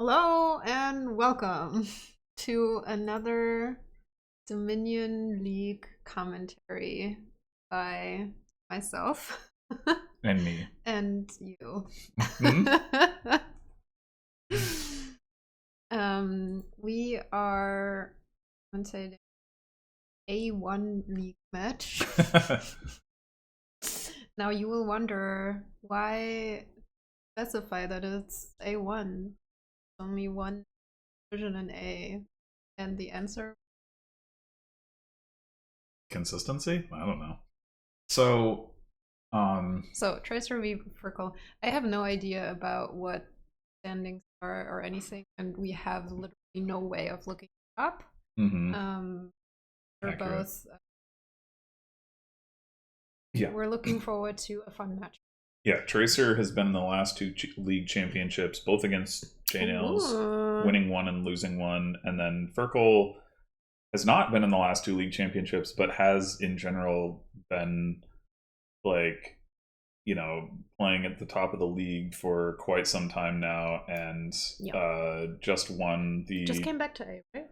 Hello and welcome to another Dominion League commentary by myself And me. and you. Hmm? We are on say A1 league match. Now you will wonder why specify that it's A1. Only one division in A. And the answer. Consistency? I don't know. So, So Tracer v Fircoal. I have no idea about what standings are or anything, and we have literally no way of looking it up. mhm, Um, we're accurate. both Yeah. we're looking forward to a fun match. Yeah, Tracer has been in the last two league championships, both against J-Nails, Ooh. winning one and losing one. And then Firkle has not been in the last two league championships, but has in general been like, playing at the top of the league for quite some time now, and just won Just the. came back to A, right?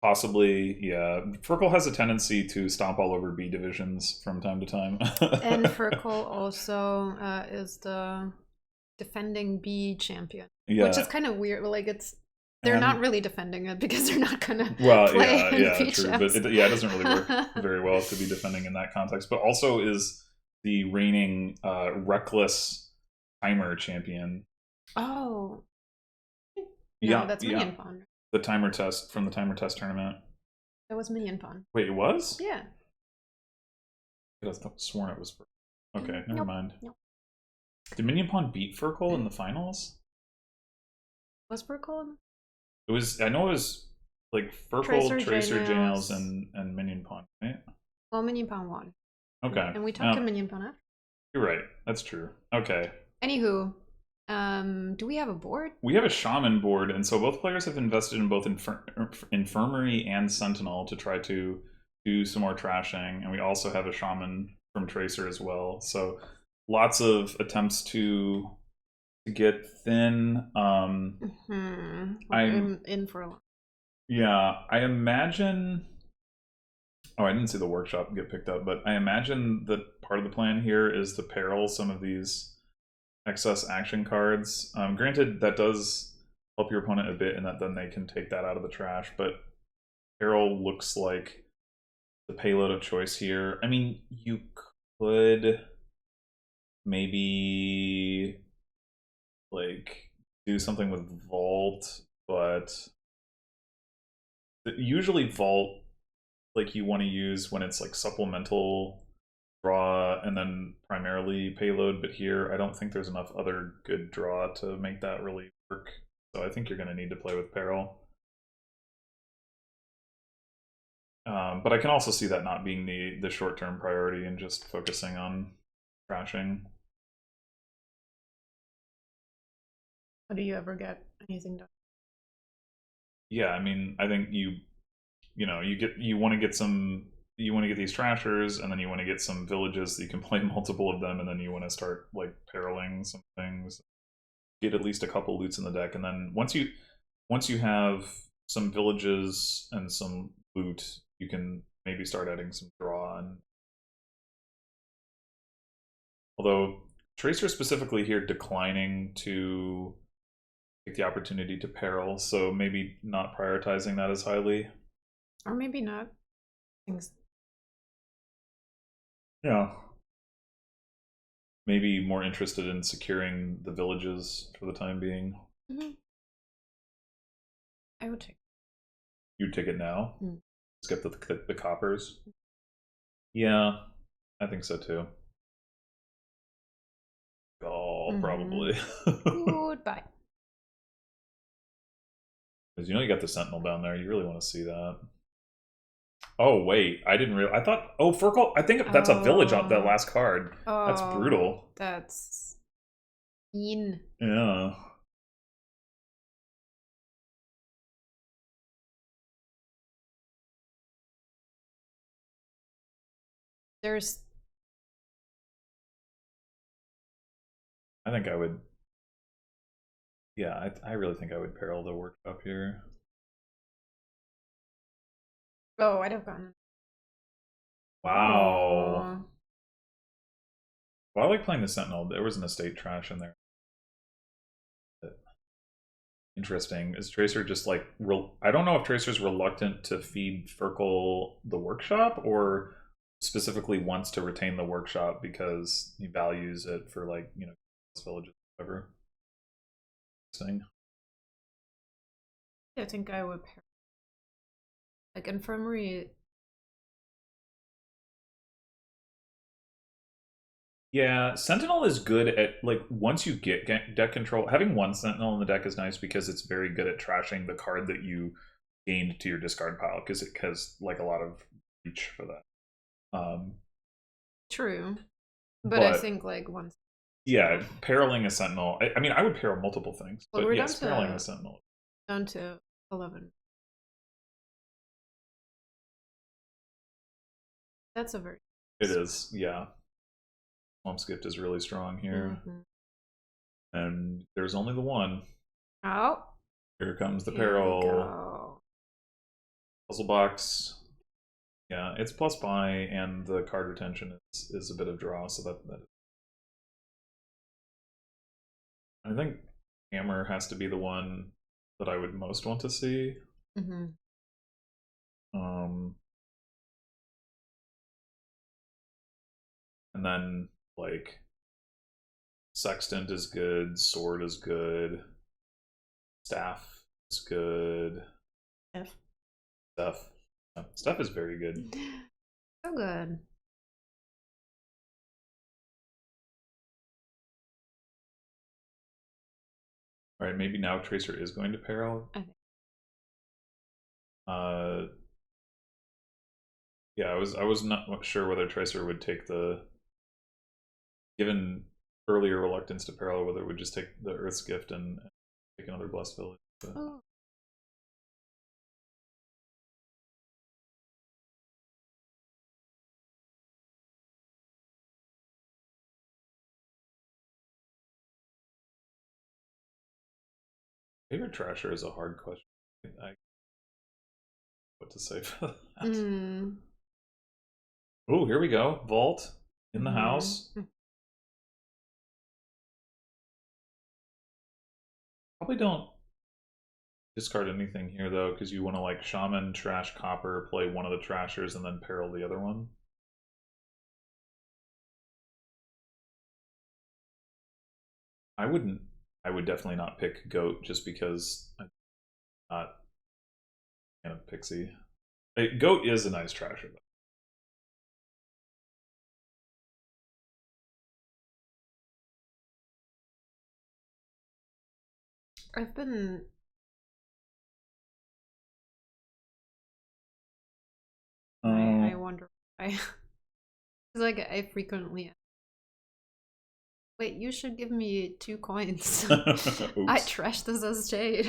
Possibly, yeah. Firkle has a tendency to stomp all over B divisions from time to time. And Fircoal also is the defending B champion, which is Yeah, kind of weird. Like they're not and really defending it because they're not gonna well, play yeah, in yeah, B true. But champs. it doesn't really work very well to be defending in that context. But also is the reigning reckless timer champion. Oh no, Yeah, that's yeah. Minion Pawn. The timer test from the timer test tournament. That was Minion Pawn. Wait, it was? Yeah. I could have sworn it was. Okay, never Nope. mind. Nope. Did Minion Pawn beat Firkle in the finals? Was Fircoal? It was. I know it was like Firkle, Tracer, Tracer, J-Nails, J-Nails. and Minion Pawn, right? Well, Minion Pawn won. Okay. And we talked to Minion Pawn after. You're right. That's true. Okay. Anywho, do we have a board? We have a shaman board, and so both players have invested in both infirmary and sentinel to try to do some more trashing, and we also have a shaman from Tracer as well. So lots of attempts to get thin. We're I'm in for a long. Yeah. I imagine. Oh, I didn't see the workshop get picked up, but I imagine that part of the plan here is to peril some of these excess action cards. Granted, that does help your opponent a bit in that then they can take that out of the trash, but peril looks like the payload of choice here. I mean, you could maybe like do something with Vault, but usually Vault like you want to use when it's like supplemental draw and then primarily payload, but here I don't think there's enough other good draw to make that really work. So I think you're going to need to play with Peril. But I can also see that not being the short-term priority and just focusing on crashing. How do you ever get anything done? Yeah, I mean, I think you want to get some you want to get these trashers, and then you want to get some villages that you can play multiple of them, and then you want to start like periling some things, get at least a couple loots in the deck, and then once you have some villages and some loot, you can maybe start adding some draw. And although Tracer specifically here declining to take the opportunity to peril, so maybe not prioritizing that as highly. Or maybe not. Things. Yeah. Maybe more interested in securing the villages for the time being. Mm-hmm. I would take. You'd take it now? Mm. Skip the coppers? Yeah, I think so too. Oh, probably. Goodbye. Because you got the sentinel down there. You really want to see that. Oh wait, I didn't really. I thought. Oh, Firkle. I think that's a village on that last card. That's brutal. That's mean. Yeah. There's. I think I would. Yeah, I really think I would peril the workshop here. Oh, I'd have gotten. Wow. Oh. Well, I like playing the Sentinel. There was an estate trash in there. Interesting. Is Tracer just like I don't know if Tracer's reluctant to feed Fircoal the workshop or specifically wants to retain the workshop because he values it for like, you know, villages or whatever. Interesting. I think I would pair. Like infirmary. Yeah, Sentinel is good at like once you get deck control. Having one Sentinel in the deck is nice because it's very good at trashing the card that you gained to your discard pile because it has like a lot of reach for that. True. But I think like once. Yeah, periling a Sentinel. I mean, I would peril multiple things, Well, but we're yes, periling a Sentinel. Down to 11. That's a very. It is, yeah. Swamp's Gift is really strong here. And there's only the one. Oh. Here comes the peril. Puzzle box. Yeah, it's plus buy, and the card retention is a bit of draw, so that I think Hammer has to be the one that I would most want to see. And then like Sextant is good, Sword is good, Staff is good. Stuff is very good. So good. All right, maybe now Tracer is going to peril. Yeah, I was not sure whether Tracer would take the, given earlier reluctance to peril, whether it would just take the Earth's Gift and take another Blessed Village. But... Oh. Favorite Trasher is a hard question. What to say for that? Oh, here we go. Vault in the house. Probably don't discard anything here though, because you want to like Shaman, Trash, Copper, play one of the Trashers, and then peril the other one. I would definitely not pick Goat just because I'm not kind of Pixie. Goat is a nice Trasher though. I've been. I wonder why. Like I frequently. Wait, you should give me 2 coins. I trashed this as Jade.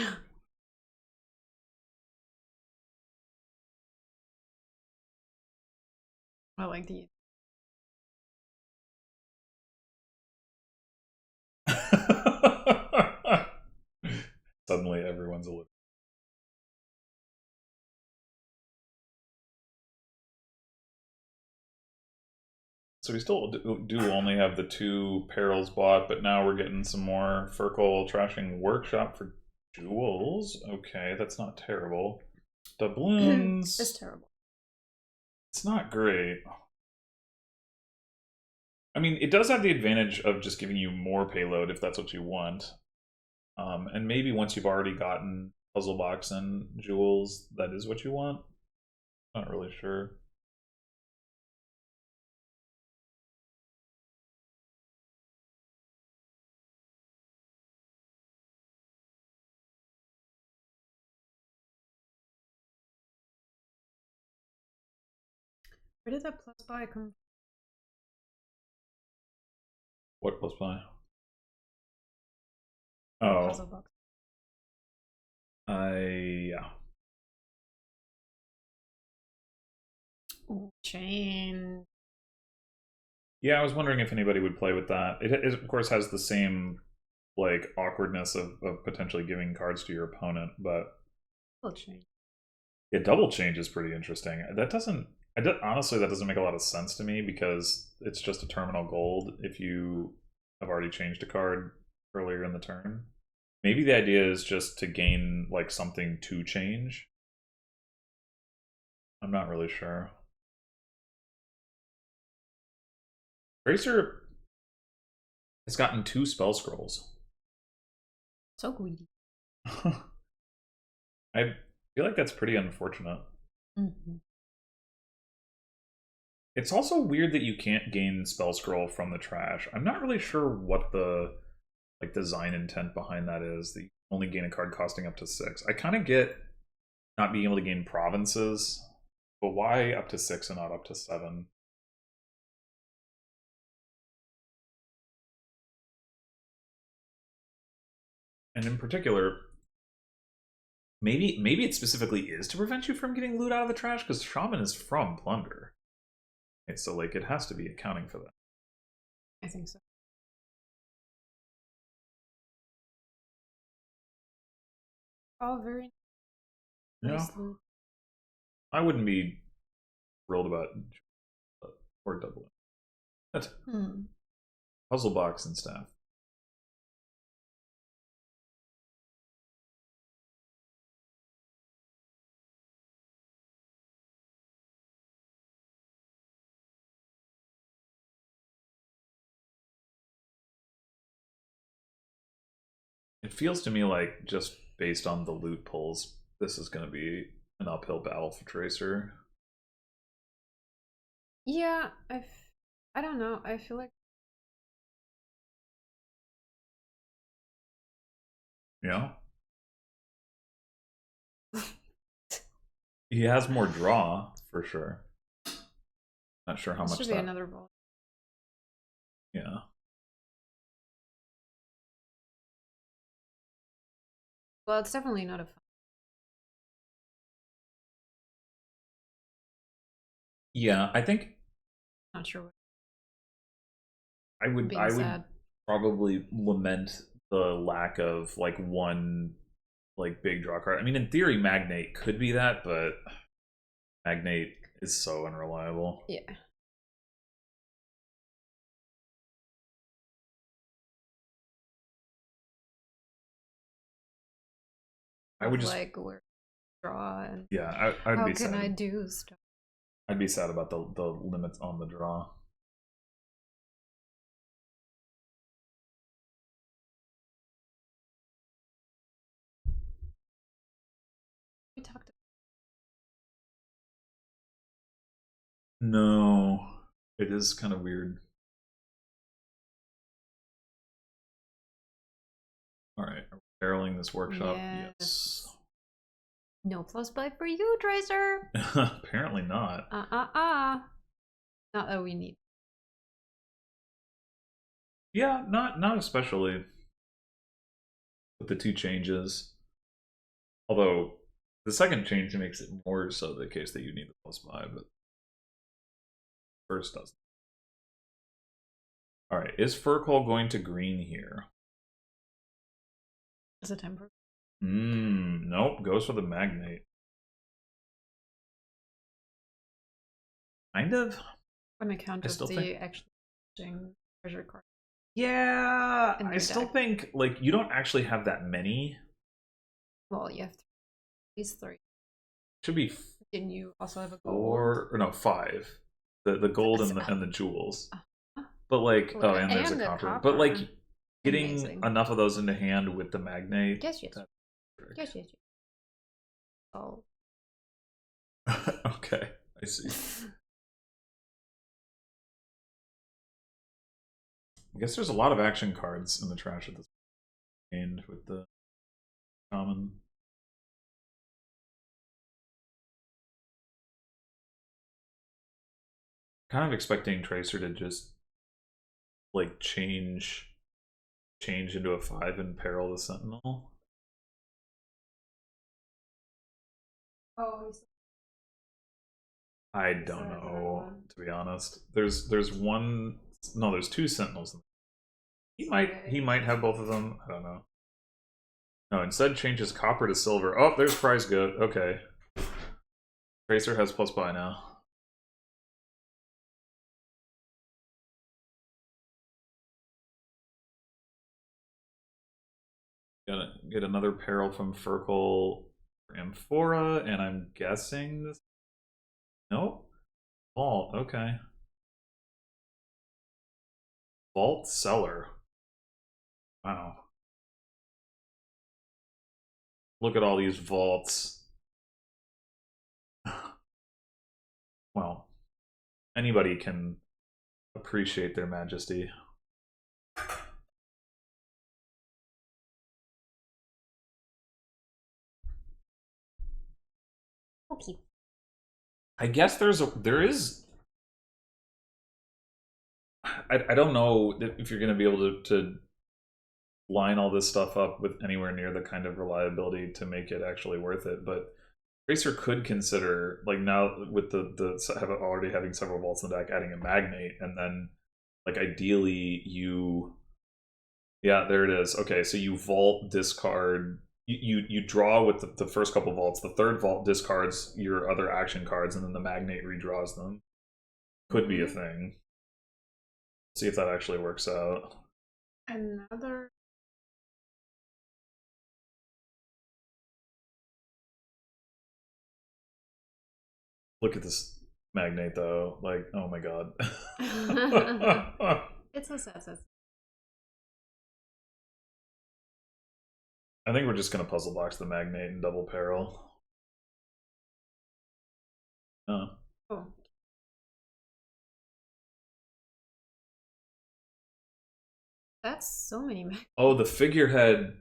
I like the. Suddenly everyone's a little. So we still do only have the 2 perils bought, but now we're getting some more Fircoal trashing workshop for jewels. Okay, that's not terrible. Doubloons. It's terrible. It's not great. I mean, it does have the advantage of just giving you more payload if that's what you want. And maybe once you've already gotten Puzzle Box and jewels, that is what you want. Not really sure. Where did that plus buy come from? What plus buy? Oh. Puzzle box. Yeah. Ooh, chain. Yeah, I was wondering if anybody would play with that. It of course has the same like awkwardness of potentially giving cards to your opponent, but change. Yeah, double change is pretty interesting. That doesn't. Honestly, that doesn't make a lot of sense to me because it's just a terminal gold if you have already changed a card earlier in the turn. Maybe the idea is just to gain like something to change. I'm not really sure. Tracer has gotten 2 spell scrolls. So greedy. I feel like that's pretty unfortunate. Mm-hmm. It's also weird that you can't gain spell scroll from the trash. I'm not really sure what the like design intent behind that is. That you only gain a card costing up to 6. I kind of get not being able to gain provinces, but why up to 6 and not up to 7? And in particular, maybe it specifically is to prevent you from getting loot out of the trash because Shaman is from plunder. Okay, so like it has to be accounting for that. I think so. Oh, very nice. Yeah. I wouldn't be thrilled about or doubling. That's puzzle box and staff. It feels to me like just based on the loot pulls, this is going to be an uphill battle for Tracer. Yeah, I don't know. I feel like Yeah. He has more draw for sure. Not sure how this much should be another roll. Yeah. Well, it's definitely not a fun. Yeah, I think Not sure what. I would Sad. probably lament the lack of like one like big draw card. I mean, in theory, Magnate could be that, but Magnate is so unreliable. Yeah. I would just like where draw and yeah. I'd how be can sad. I do stuff? I'd be sad about the limits on the draw. We talked. No, it is kind of weird. All right, are we barreling this workshop? Yes. No plus buy for you, Tracer. Apparently not. Not that we need. Yeah, not especially with the 2 changes. Although the second change makes it more so the case that you need the plus buy, but first doesn't. All right, is Fircoal going to green here? Is it temper? Nope. Goes for the Magnate. Kind of. On account of the actually treasure card. Yeah, I still think like you don't actually have that many. Well, you have these 3. Should be. Didn't you also have a gold? 4 or no 5? The gold and the jewels. But like and there's a copper. But like getting enough of those into hand with the Magnate. Yes. Yes. Oh. Okay, I see. I guess there's a lot of action cards in the trash at this point with the common. Kind of expecting Tracer to just like change into a 5 and peril the Sentinel. Oh. I don't know, to be honest. There's 2 Sentinels. He might have both of them. I don't know. No, instead changes copper to silver. Oh, there's prize good. Okay. Tracer has plus buy now. Gotta get another peril from Fircoal Amphora, and I'm guessing this. Nope. Vault, okay. Vault Cellar. Wow. Look at all these vaults. Well, anybody can appreciate their majesty. Okay. I guess there is. I don't know if you're going to be able to line all this stuff up with anywhere near the kind of reliability to make it actually worth it, but Tracer could consider, like, now with already having several vaults in the deck, adding a magnate, and then like ideally you, yeah, there it is. Okay, so you vault, discard, you draw with the first couple vaults. The third vault discards your other action cards, and then the magnate redraws them. Could be a thing. See if that actually works out. Another. Look at this magnate though. Like, oh my god. It's so sad. I think we're just gonna puzzle box the magnate and double peril. Oh. That's so many magnates. Oh, the figurehead.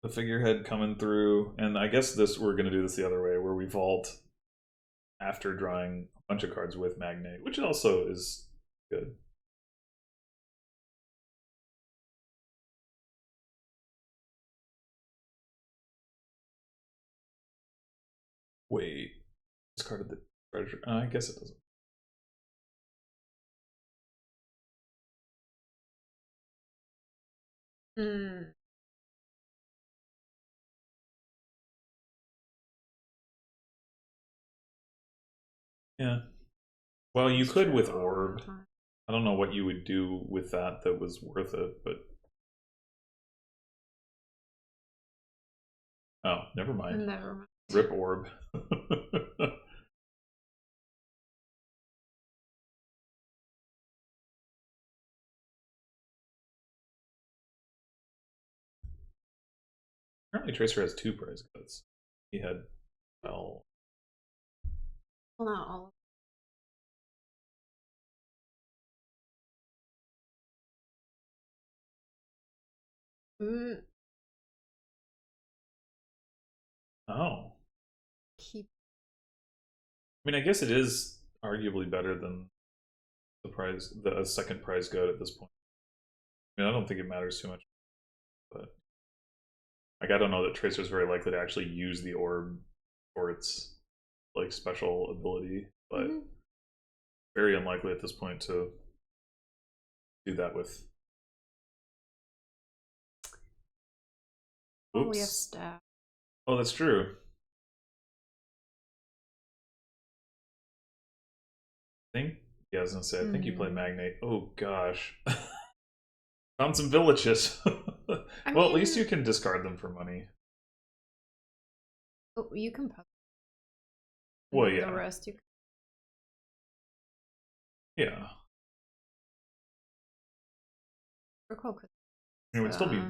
The figurehead coming through, and I guess we're gonna do this the other way, where we vault after drawing a bunch of cards with magnate, which also is good. Wait, discarded the treasure. I guess it doesn't. Hmm. Yeah. Well, you could with orb. I don't know what you would do with that was worth it, but oh, never mind. Never mind. Rip orb. Apparently Tracer has 2 prize cuts. He had, well, not all. Oh. Keep. I mean, I guess it is arguably better than the second prize goat at this point. I mean, I don't think it matters too much, but like, I don't know that Tracer's very likely to actually use the orb for its like special ability, but very unlikely at this point to do that with. Oops. Oh, we have staff. Oh, that's true. Yeah, I was gonna say, I think you play Magnate. Oh gosh. Found some villages. Well, at least you can discard them for money. Oh, you can put. Well, yeah. The rest you can. Yeah. Fircoal could. It would still be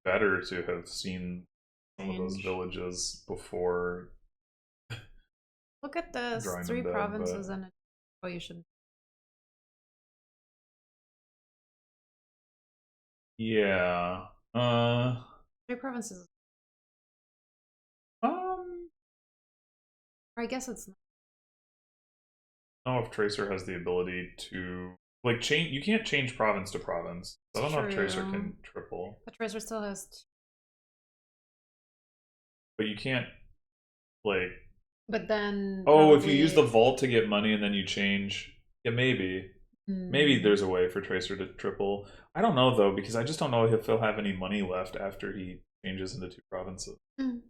better to have seen some of those villages before. Look at this. 3 provinces and it. Oh, you should. Yeah. 3 provinces. I guess it's not. I don't know if Tracer has the ability to like change. You can't change province to province. I don't know if Tracer can triple. But Tracer still has. But you can't like. But then. Oh, if you use the vault to get money and then you change. Yeah, maybe. Maybe there's a way for Tracer to triple. I don't know though, because I just don't know if he'll have any money left after he changes into 2 provinces. Mm.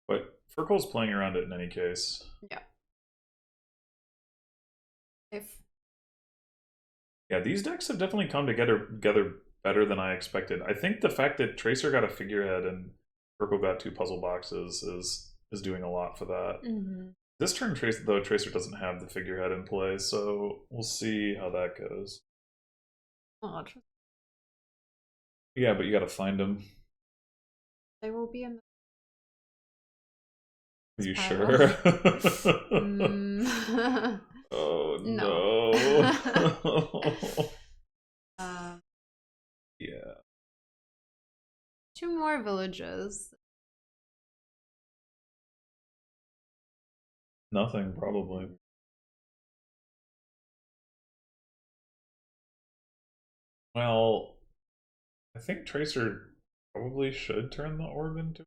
But Fircoal's playing around it in any case. Yeah. If Yeah, these decks have definitely come together better than I expected. I think the fact that Tracer got a figurehead and Fircoal got 2 puzzle boxes is doing a lot for that. This turn, Tracer doesn't have the figurehead in play, so we'll see how that goes. oh, Yeah, but you gotta find him. they will be in. Are you sure? Oh no. Yeah. 2 more villages. Nothing, probably. Well, I think Tracer probably should turn the orb into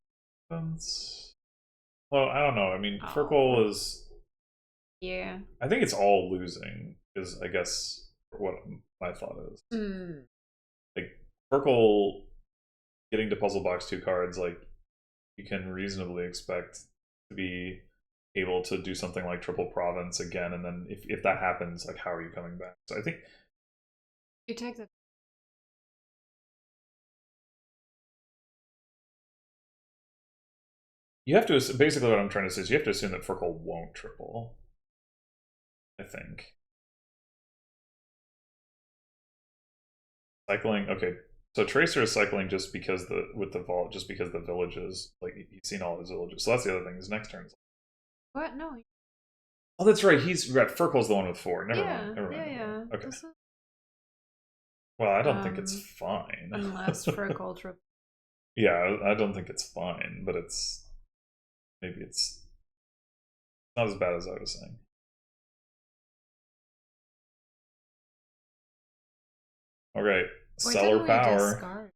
defense. Well, I don't know. I mean, Fircoal is. Yeah. I think it's all losing, is I guess what my thought is. Like, Fircoal getting to puzzle box 2 cards, like, you can reasonably expect to be able to do something like triple province again, and then if that happens, like, how are you coming back? So I think You take the. you have to, basically what I'm trying to say is you have to assume that Fircoal won't triple. I think. Cycling, okay. So Tracer is cycling just because just because the villages, like, he's seen all his villages. So that's the other thing. His next turn is. What? No. Oh, that's right. He's right. Fircoal's the one with 4. Never mind. Yeah. Okay. Well, I don't think it's fine. Unless Fircoal triple. Yeah, I don't think it's fine, but maybe it's not as bad as I was saying. All right, Stellar Power. Discard?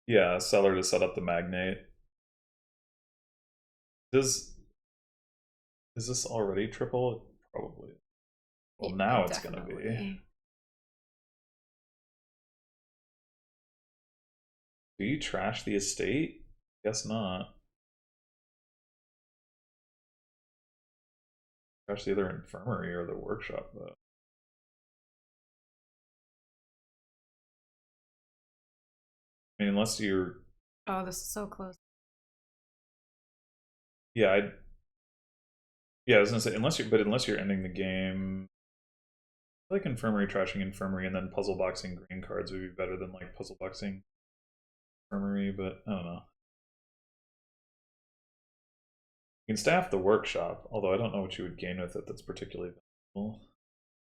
Yeah, Seller to set up the Magnate. Is this already triple? Probably. Well, yeah, now it's gonna be. Do you trash the estate? Guess not. Trash the other infirmary or the workshop, though. I mean, unless you're. Oh, this is so close. Yeah, I was gonna say unless you're ending the game. I feel like infirmary trashing infirmary and then puzzle boxing green cards would be better than like puzzle boxing infirmary, but I don't know. You can staff the workshop, although I don't know what you would gain with it that's particularly valuable.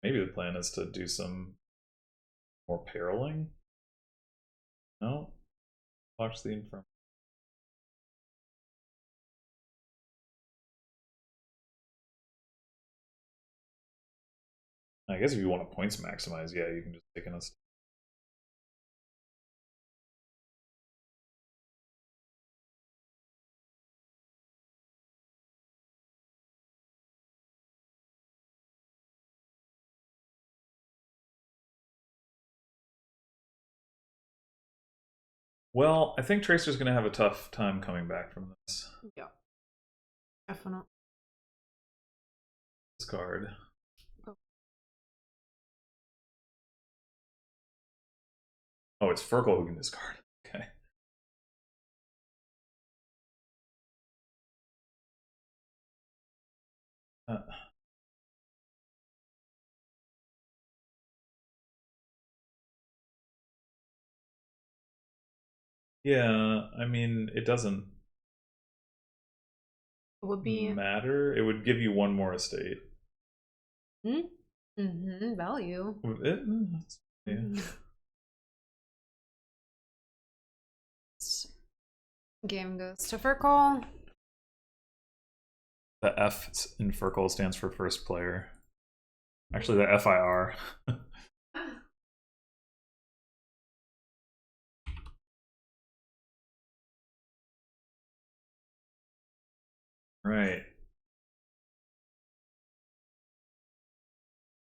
Maybe the plan is to do some more periling. No? Watch the infirmary. I guess if you want to points maximize, yeah, you can just take in a. Well, I think Tracer's going to have a tough time coming back from this. Yeah. Definitely. Discard. Oh, it's Fircoal who can discard. Okay. Yeah, I mean, it doesn't would be matter. It would give you 1 more estate. Value. Yeah. Game goes to Fircoal. The F in Fircoal stands for first player. Actually, the FIR. Right.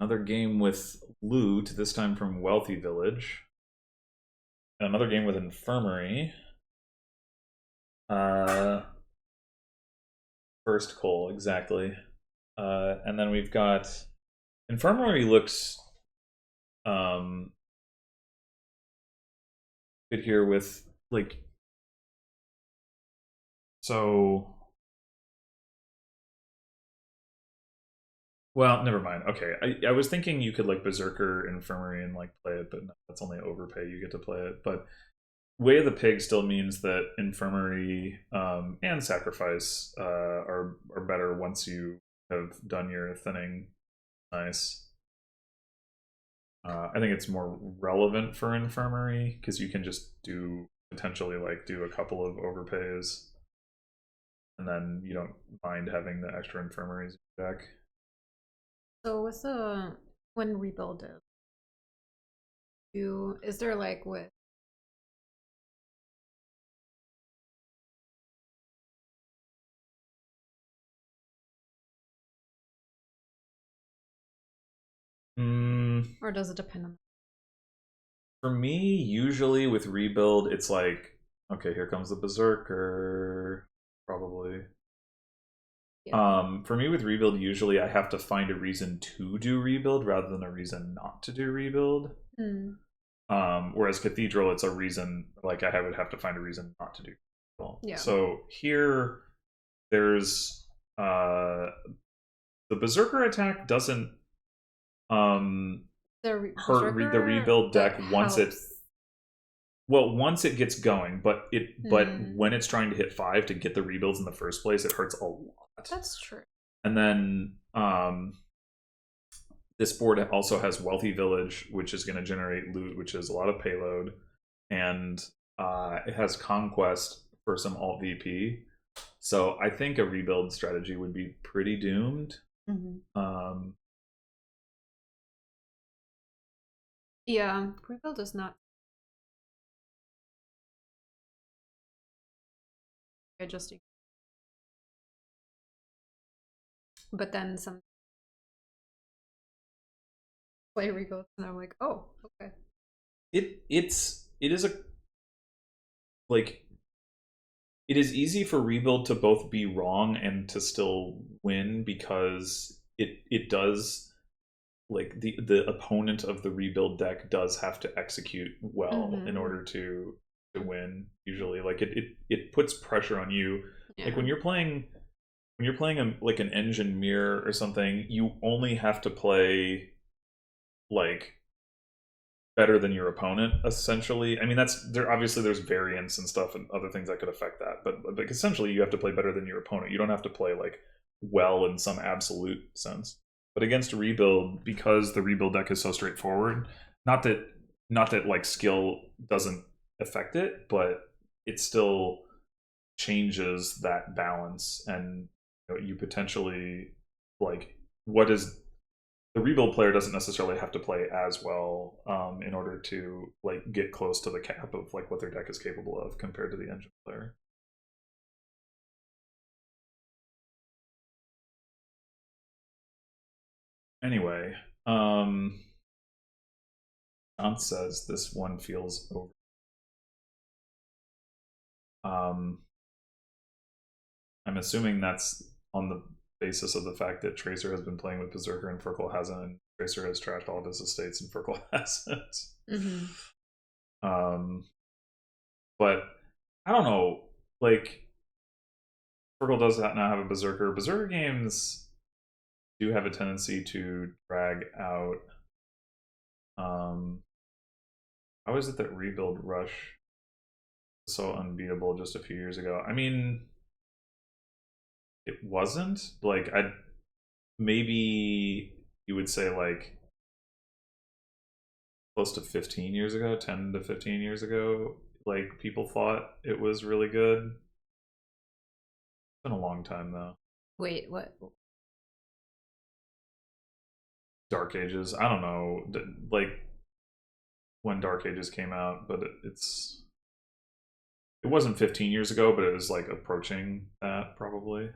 Another game with loot, this time from Wealthy Village. And another game with Infirmary. Fircoal, exactly. And then we've got Infirmary looks good here with like so. Well, never mind. Okay, I was thinking you could like Berserker Infirmary and like play it, but no, that's only overpay. You get to play it, but Way of the Pig still means that Infirmary and Sacrifice are better once you have done your thinning. Nice. I think it's more relevant for Infirmary because you can just potentially do a couple of overpays, and then you don't mind having the extra Infirmaries back. So with when rebuild is there like with or does it depend on? For me, usually with rebuild, it's like, okay, here comes the Berserker, probably. Yeah. For me with rebuild, usually I have to find a reason to do rebuild rather than a reason not to do rebuild. Whereas Cathedral, it's a reason, like I would have to find a reason not to do rebuild. Yeah. So here, there's the Berserker attack doesn't hurt the rebuild deck once it gets going, but when it's trying to hit 5 to get the rebuilds in the first place, it hurts a lot. That's true. And then this board also has Wealthy Village, which is going to generate loot, which is a lot of payload, and it has Conquest for some alt VP. So I think a rebuild strategy would be pretty doomed. Yeah, rebuild is not. Adjusting. But then some play rebuild and I'm like, oh, okay. It is easy for rebuild to both be wrong and to still win because it does the opponent of the rebuild deck does have to execute well in order to win. Usually, it puts pressure on you. Yeah. Like when you're playing an engine mirror or something, you only have to play better than your opponent, essentially. I mean, obviously there's variance and stuff and other things that could affect that, but essentially you have to play better than your opponent. You don't have to play well in some absolute sense. But against a rebuild, because the rebuild deck is so straightforward, not that skill doesn't affect it, but it still changes that balance, and you potentially the rebuild player doesn't necessarily have to play as well in order to get close to the cap of what their deck is capable of compared to the engine player. Anyway, John says this one feels over. I'm assuming that's on the basis of the fact that Tracer has been playing with Berserker and Fircoal hasn't, and Tracer has trashed all of his estates and Fircoal hasn't. But I don't know, Fircoal does now have a Berserker. Berserker games do have a tendency to drag out. How is it that Rebuild Rush was so unbeatable just a few years ago? I mean, it wasn't. Maybe you would say close to 15 years ago, 10 to 15 years ago, people thought it was really good. It's been a long time though. Wait, what? Dark Ages. I don't know, when Dark Ages came out, but it wasn't 15 years ago, but it was approaching that probably.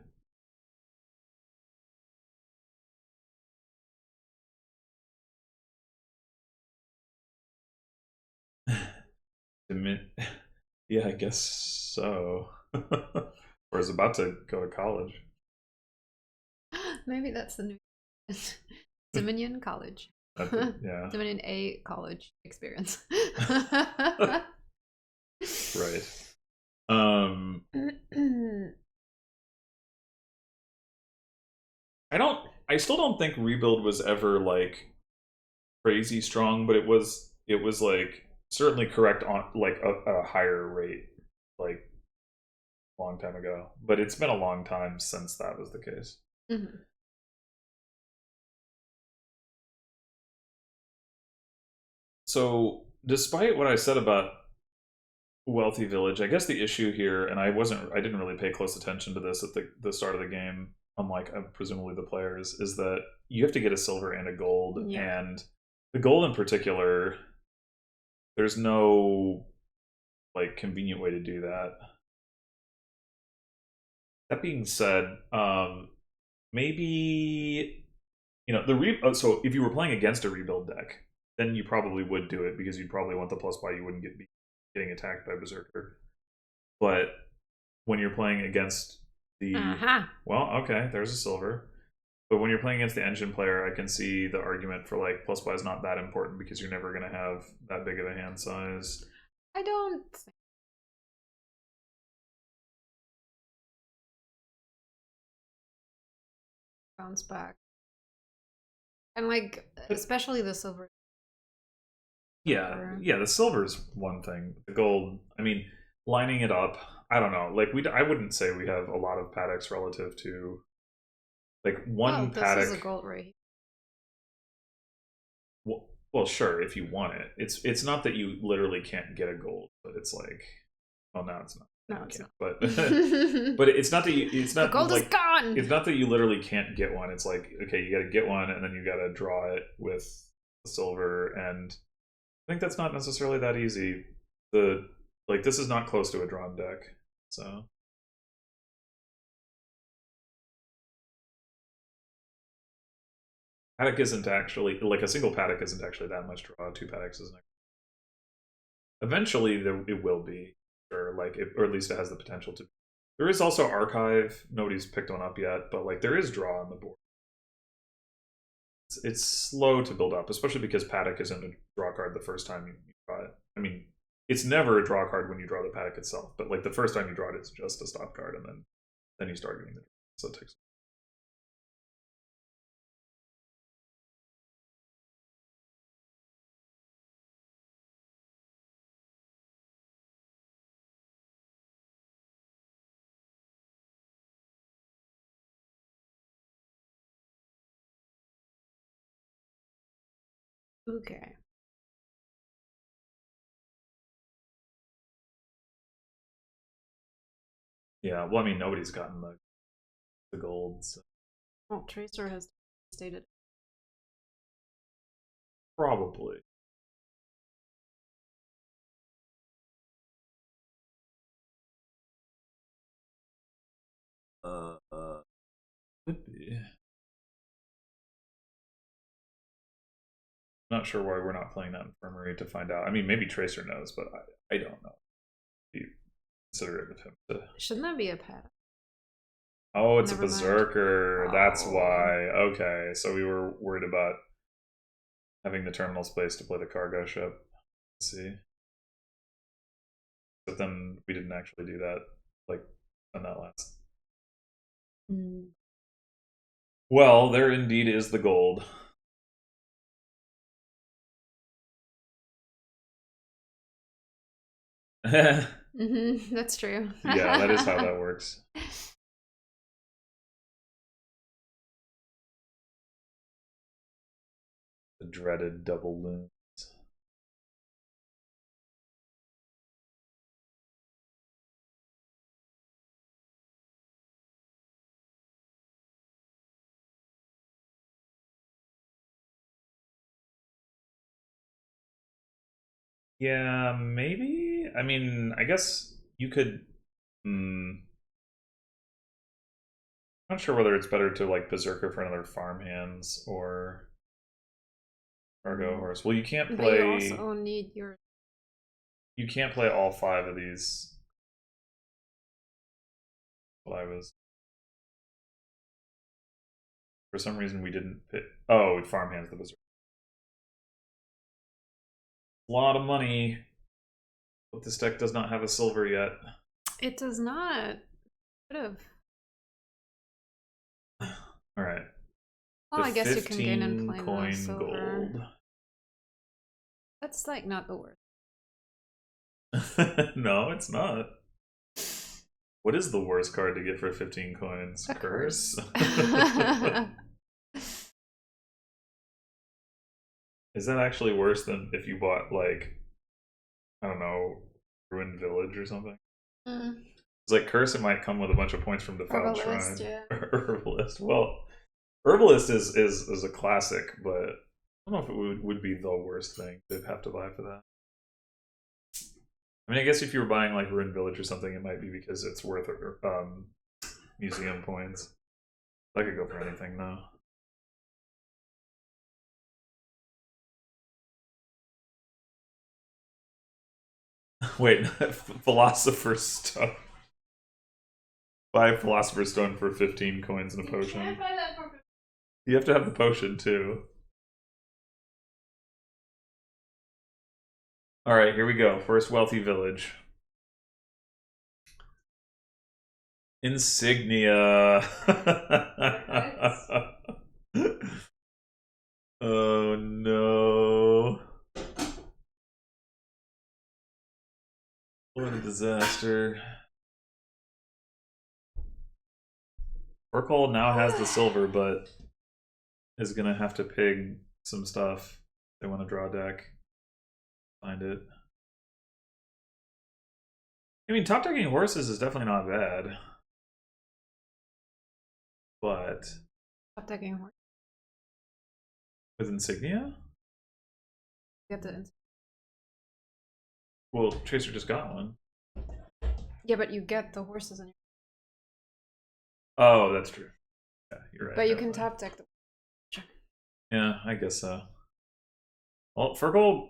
Yeah, I guess so. Or is about to go to college. Maybe that's the new Dominion College. Yeah. Dominion A college experience. Right. I still don't think rebuild was ever like crazy strong, but it was like certainly correct on like a higher rate like a long time ago. But it's been a long time since that was the case. Mm-hmm. So despite what I said about Wealthy Village, I guess the issue here, and I didn't really pay close attention to this at the start of the game, unlike presumably the players, is that you have to get a silver and a gold, Yeah. and the gold in particular, there's no like convenient way to do that. That being said, maybe so if you were playing against a rebuild deck, then you probably would do it because you'd probably want the plus buy. You wouldn't be getting attacked by Berserker. But when you're playing against the well, okay, there's a silver. But when you're playing against the engine player, I can see the argument for like plus buy is not that important because you're never going to have that big of a hand size. I don't think. Bounce back. And like especially the silver. Yeah, the silver is one thing. The gold, I mean, lining it up, I don't know. Like I wouldn't say we have a lot of paddocks relative to like one paddock. This is a gold right here. Well, sure, if you want it. It's not that you literally can't get a gold, but it's like, well, no, it's not. No, it's not. But but it's not that it's not the gold like, is gone. It's not that you literally can't get one. It's like, okay, you got to get one, and then you got to draw it with the silver, and I think that's not necessarily that easy. This is not close to a drawn deck, so. Paddock isn't actually like a single paddock isn't actually that much draw. Two paddocks isn't. Eventually, it will be, or or at least it has the potential to. There is also archive. Nobody's picked one up yet, but like there is draw on the board. It's slow to build up, especially because paddock isn't a draw card the first time you draw it. I mean, it's never a draw card when you draw the paddock itself, but like the first time you draw it, it's just a stop card, and then you start getting the draw. So it takes. Okay. Yeah, well, I mean, nobody's gotten the gold. So. Well, Tracer has stated. Probably. Could be. Not sure why we're not playing that infirmary to find out. I mean, maybe Tracer knows, but I don't know. Be considerate of him. Shouldn't that be a pet? Oh, it's a Berserker. Oh. That's why. Okay, so we were worried about having the terminal space to play the cargo ship. Let's see. But then we didn't actually do that, like, on that last. Mm. Well, there indeed is the gold. That's true. Yeah, that is how that works. The dreaded double loons. Yeah, maybe. I mean, I guess you could. I'm not sure whether it's better to like Berserker for another farmhands or cargo horse. Well, you can't play. But you also need your. you can't play all 5 of these. What I was. For some reason, we didn't pick. Oh, Farmhands the Berserk. A lot of money. But this deck does not have a silver yet. It does not. Could have. All right. Well, I guess you can gain and play coin the silver. gold. That's like not the worst. No, it's not. What is the worst card to get for 15 coins? A curse. Is that actually worse than if you bought, like, I don't know, Ruined Village or something? Mm. It's like Curse, it might come with a bunch of points from Defiled Herbalist, Shrine. yeah. Herbalist. Well, Herbalist is a classic, but I don't know if it would be the worst thing to have to buy for that. I mean, I guess if you were buying like Ruined Village or something, it might be because it's worth museum points. I could go for anything now. Wait, Philosopher's Stone. Buy Philosopher's Stone for 15 coins and a potion. Can't buy that for... You have to have the potion too. Alright, here we go. First wealthy village. Insignia. Oh no. What a disaster. Fircoal now has the silver, but is gonna have to pig some stuff. They want to draw a deck. Find it. I mean, top decking horses is definitely not bad. But Top decking horse. with Insignia? Get the Well, Tracer just got one. Yeah, but you get the horses in your... Oh, that's true. Yeah, you're right. But you can top deck the... Yeah, I guess so. Well, Fircoal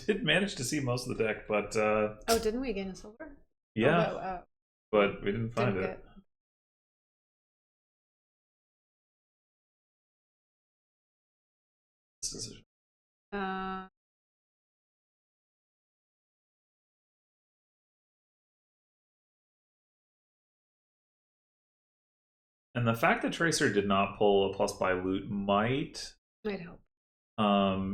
did manage to see most of the deck, but oh, didn't we gain a silver? yeah, Oh, no, but we didn't find it. Get... This decision. And the fact that Tracer did not pull a plus buy loot might help.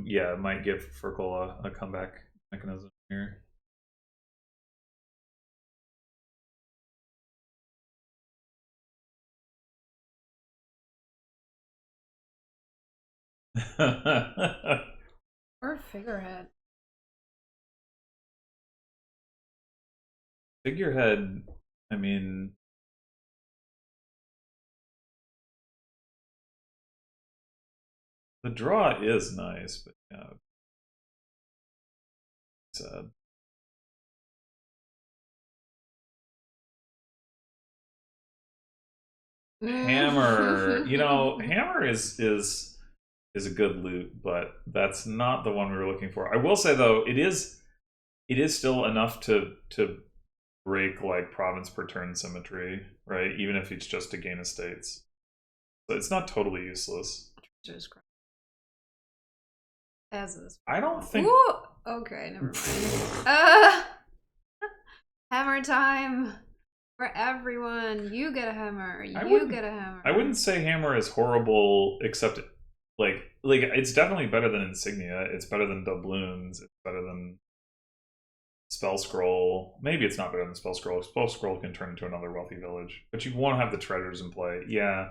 Yeah, it might give Fircoal a comeback mechanism here. Or figurehead. Figurehead, I mean, the draw is nice, but yeah, sad. Hammer, you know, Hammer is a good loot, but that's not the one we were looking for. I will say though, it is still enough to break like province per turn symmetry, right? Even if it's just to gain estates. So it's not totally useless. As is. I don't think. Ooh! Okay, never mind. Hammer time for everyone. You get a hammer. You get a hammer. I wouldn't say Hammer is horrible, except like it's definitely better than Insignia. It's better than doubloons. It's better than Spell Scroll. Maybe it's not better than Spell Scroll. Spell Scroll can turn into another wealthy village, but you won't have the treasures in play. Yeah.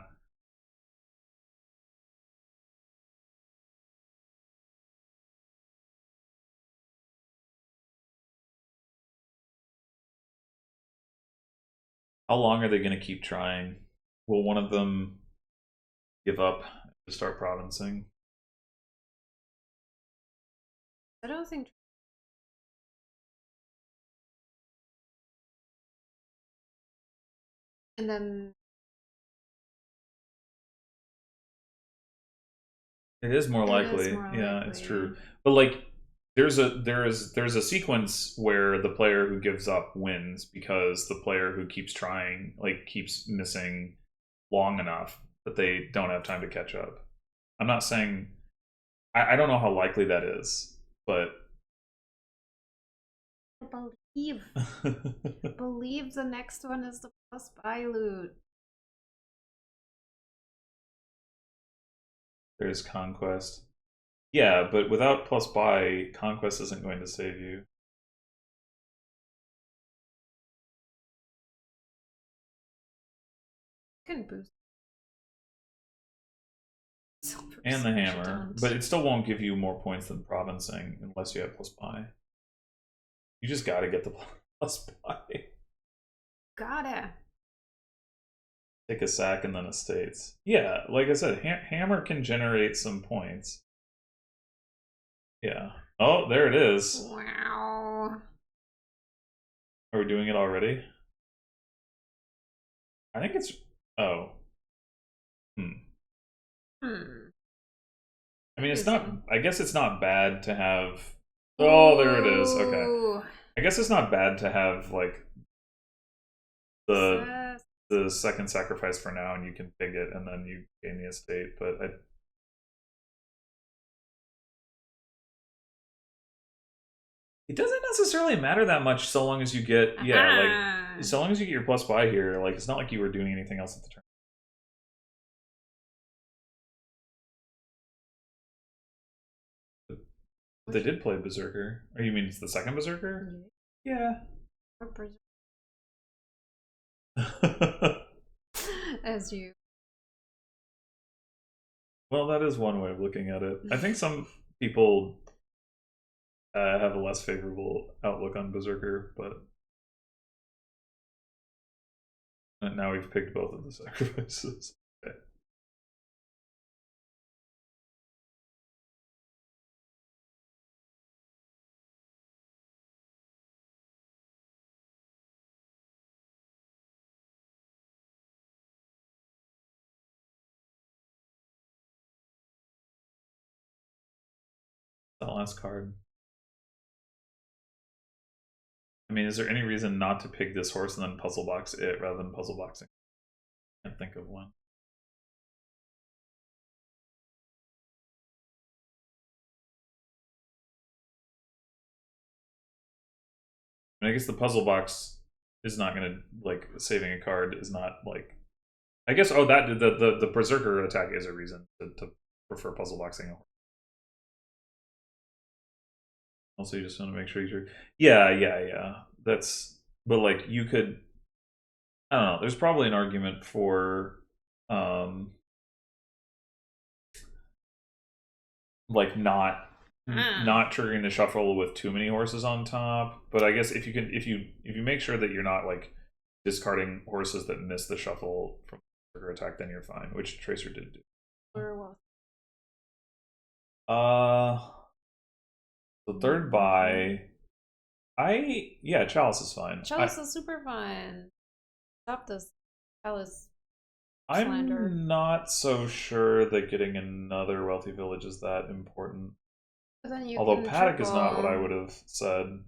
How long are they going to keep trying? Will one of them give up to start provincing? I don't think. And then it is more likely. Yeah, it's true. But like there's a sequence where the player who gives up wins because the player who keeps trying keeps missing long enough that they don't have time to catch up. I'm not saying I don't know how likely that is, but believe believe the next one is the plus buy loot. There's conquest. Yeah, but without plus buy, conquest isn't going to save you. Can boost. And the hammer, but it still won't give you more points than provincing unless you have plus buy. You just gotta get the plus buy. Gotta. Take a sack and then estates. Yeah, like I said, hammer can generate some points. Yeah. Oh, there it is. Wow. Are we doing it already? I think it's... Oh. I mean, it's not... I guess it's not bad to have... Oh, there it is. Okay. I guess it's not bad to have, like, the second sacrifice for now, and you can pig it, and then you gain the estate, but it doesn't necessarily matter that much so long as you get... Yeah, like, so long as you get your plus buy here, like, it's not like you were doing anything else at the turn. But they did play Berserker. Or you mean it's the second Berserker? Yeah. As you. Well, that is one way of looking at it. I think some people have a less favorable outlook on Berserker, but now we've picked both of the sacrifices. Okay. That last card. I mean, is there any reason not to pick this horse and then puzzle box it rather than puzzle boxing? I can't think of one. I guess the puzzle box is not going to, like, saving a card is not, like... I guess, oh, that the Berserker attack is a reason to prefer puzzle boxing. Also, you just want to make sure you're... Yeah. That's... But, like, you could... I don't know. There's probably an argument for... like, not triggering the shuffle with too many horses on top. But I guess if you make sure that you're not, like, discarding horses that miss the shuffle from the trigger attack, then you're fine, which Tracer did do. Very well. The third buy, Chalice is fine. Chalice is super fun. Stop this Chalice slander. I'm not so sure that getting another Wealthy Village is that important. Although Paddock is not what I would have said.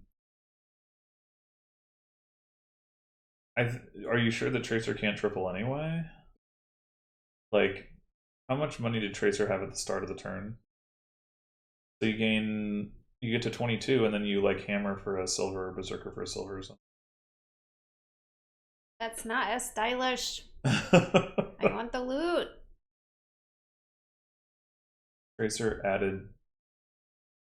Are you sure that Tracer can't triple anyway? Like, how much money did Tracer have at the start of the turn? So you get to 22, and then you, like, hammer for a silver or Berserker for a silver or something. That's not as stylish. I want the loot. Tracer added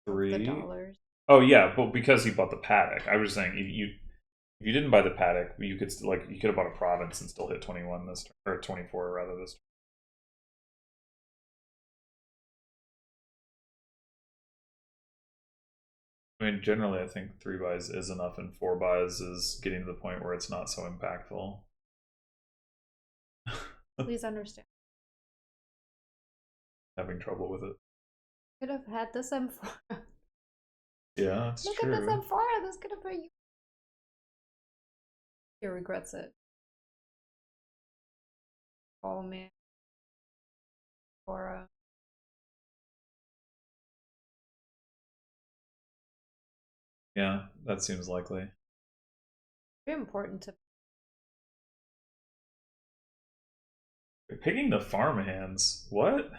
3. The dollars. Oh yeah, but because he bought the Paddock. I was saying if you didn't buy the Paddock, you could have bought a province and still hit 21 this turn, or 24 rather this turn. I mean, generally, I think 3 buys is enough, and 4 buys is getting to the point where it's not so impactful. Please understand. Having trouble with it. Could have had this M4. Yeah, that's Look true. at this M4. This could have been you. He regrets it. Oh man. Or Yeah, that seems likely. Very important to. Picking the farmhands. What?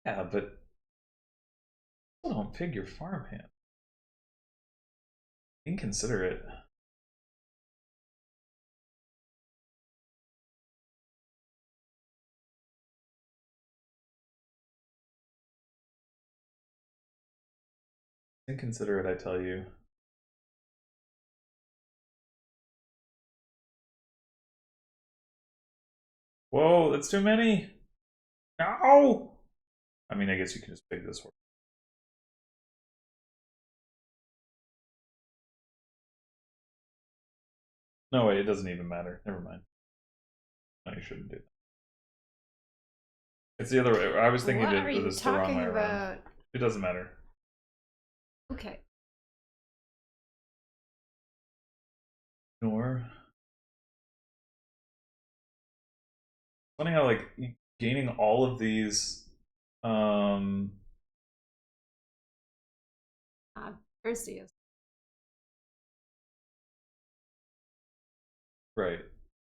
Yeah, but don't pick your farmhand. Inconsiderate. Inconsiderate, I tell you. Whoa, that's too many. No! I mean, I guess you can just pick this one. No, wait, it doesn't even matter. Never mind. No, you shouldn't do that. It's the other way. I was thinking What are you this the wrong way talking around. about? It doesn't matter. Okay. Ignore. Funny how like gaining all of these Perseus. right.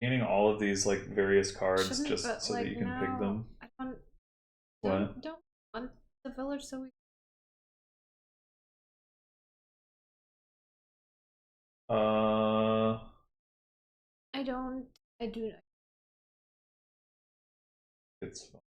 Gaining all of these like various cards Shouldn't, just but, so like, that you can pick them. I don't. What? Don't want the village so we. I don't. I do. It's fine.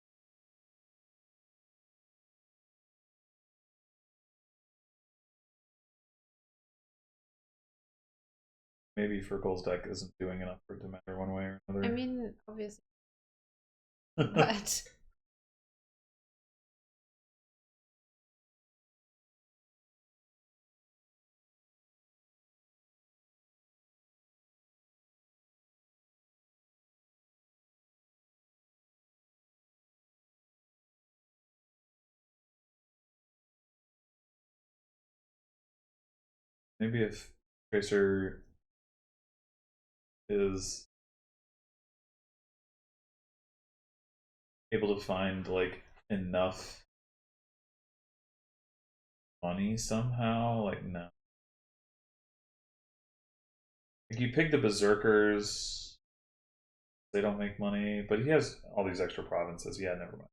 Maybe Fircoal's deck isn't doing enough for it to matter one way or another. I mean, obviously, but Maybe if Tracer is able to find like enough money somehow, like no. Like you pick the Berserkers, they don't make money, but he has all these extra provinces. Yeah, never mind.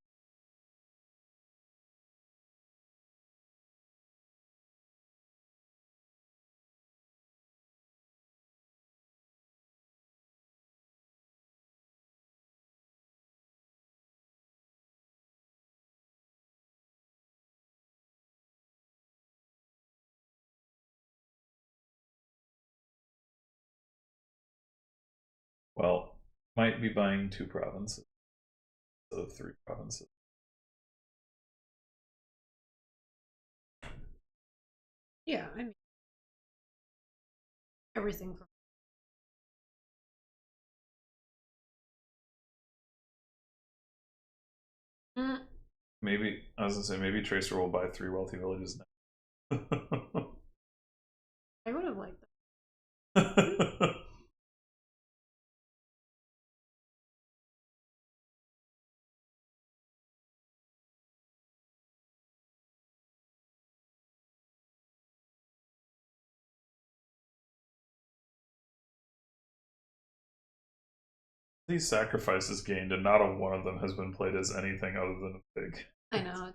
Well, might be buying 2 provinces instead of 3 provinces. yeah, I mean, everything from. Maybe I was gonna say maybe Tracer will buy 3 wealthy villages now. I would have liked that. These sacrifices gained, and not a one of them has been played as anything other than a pig. I know.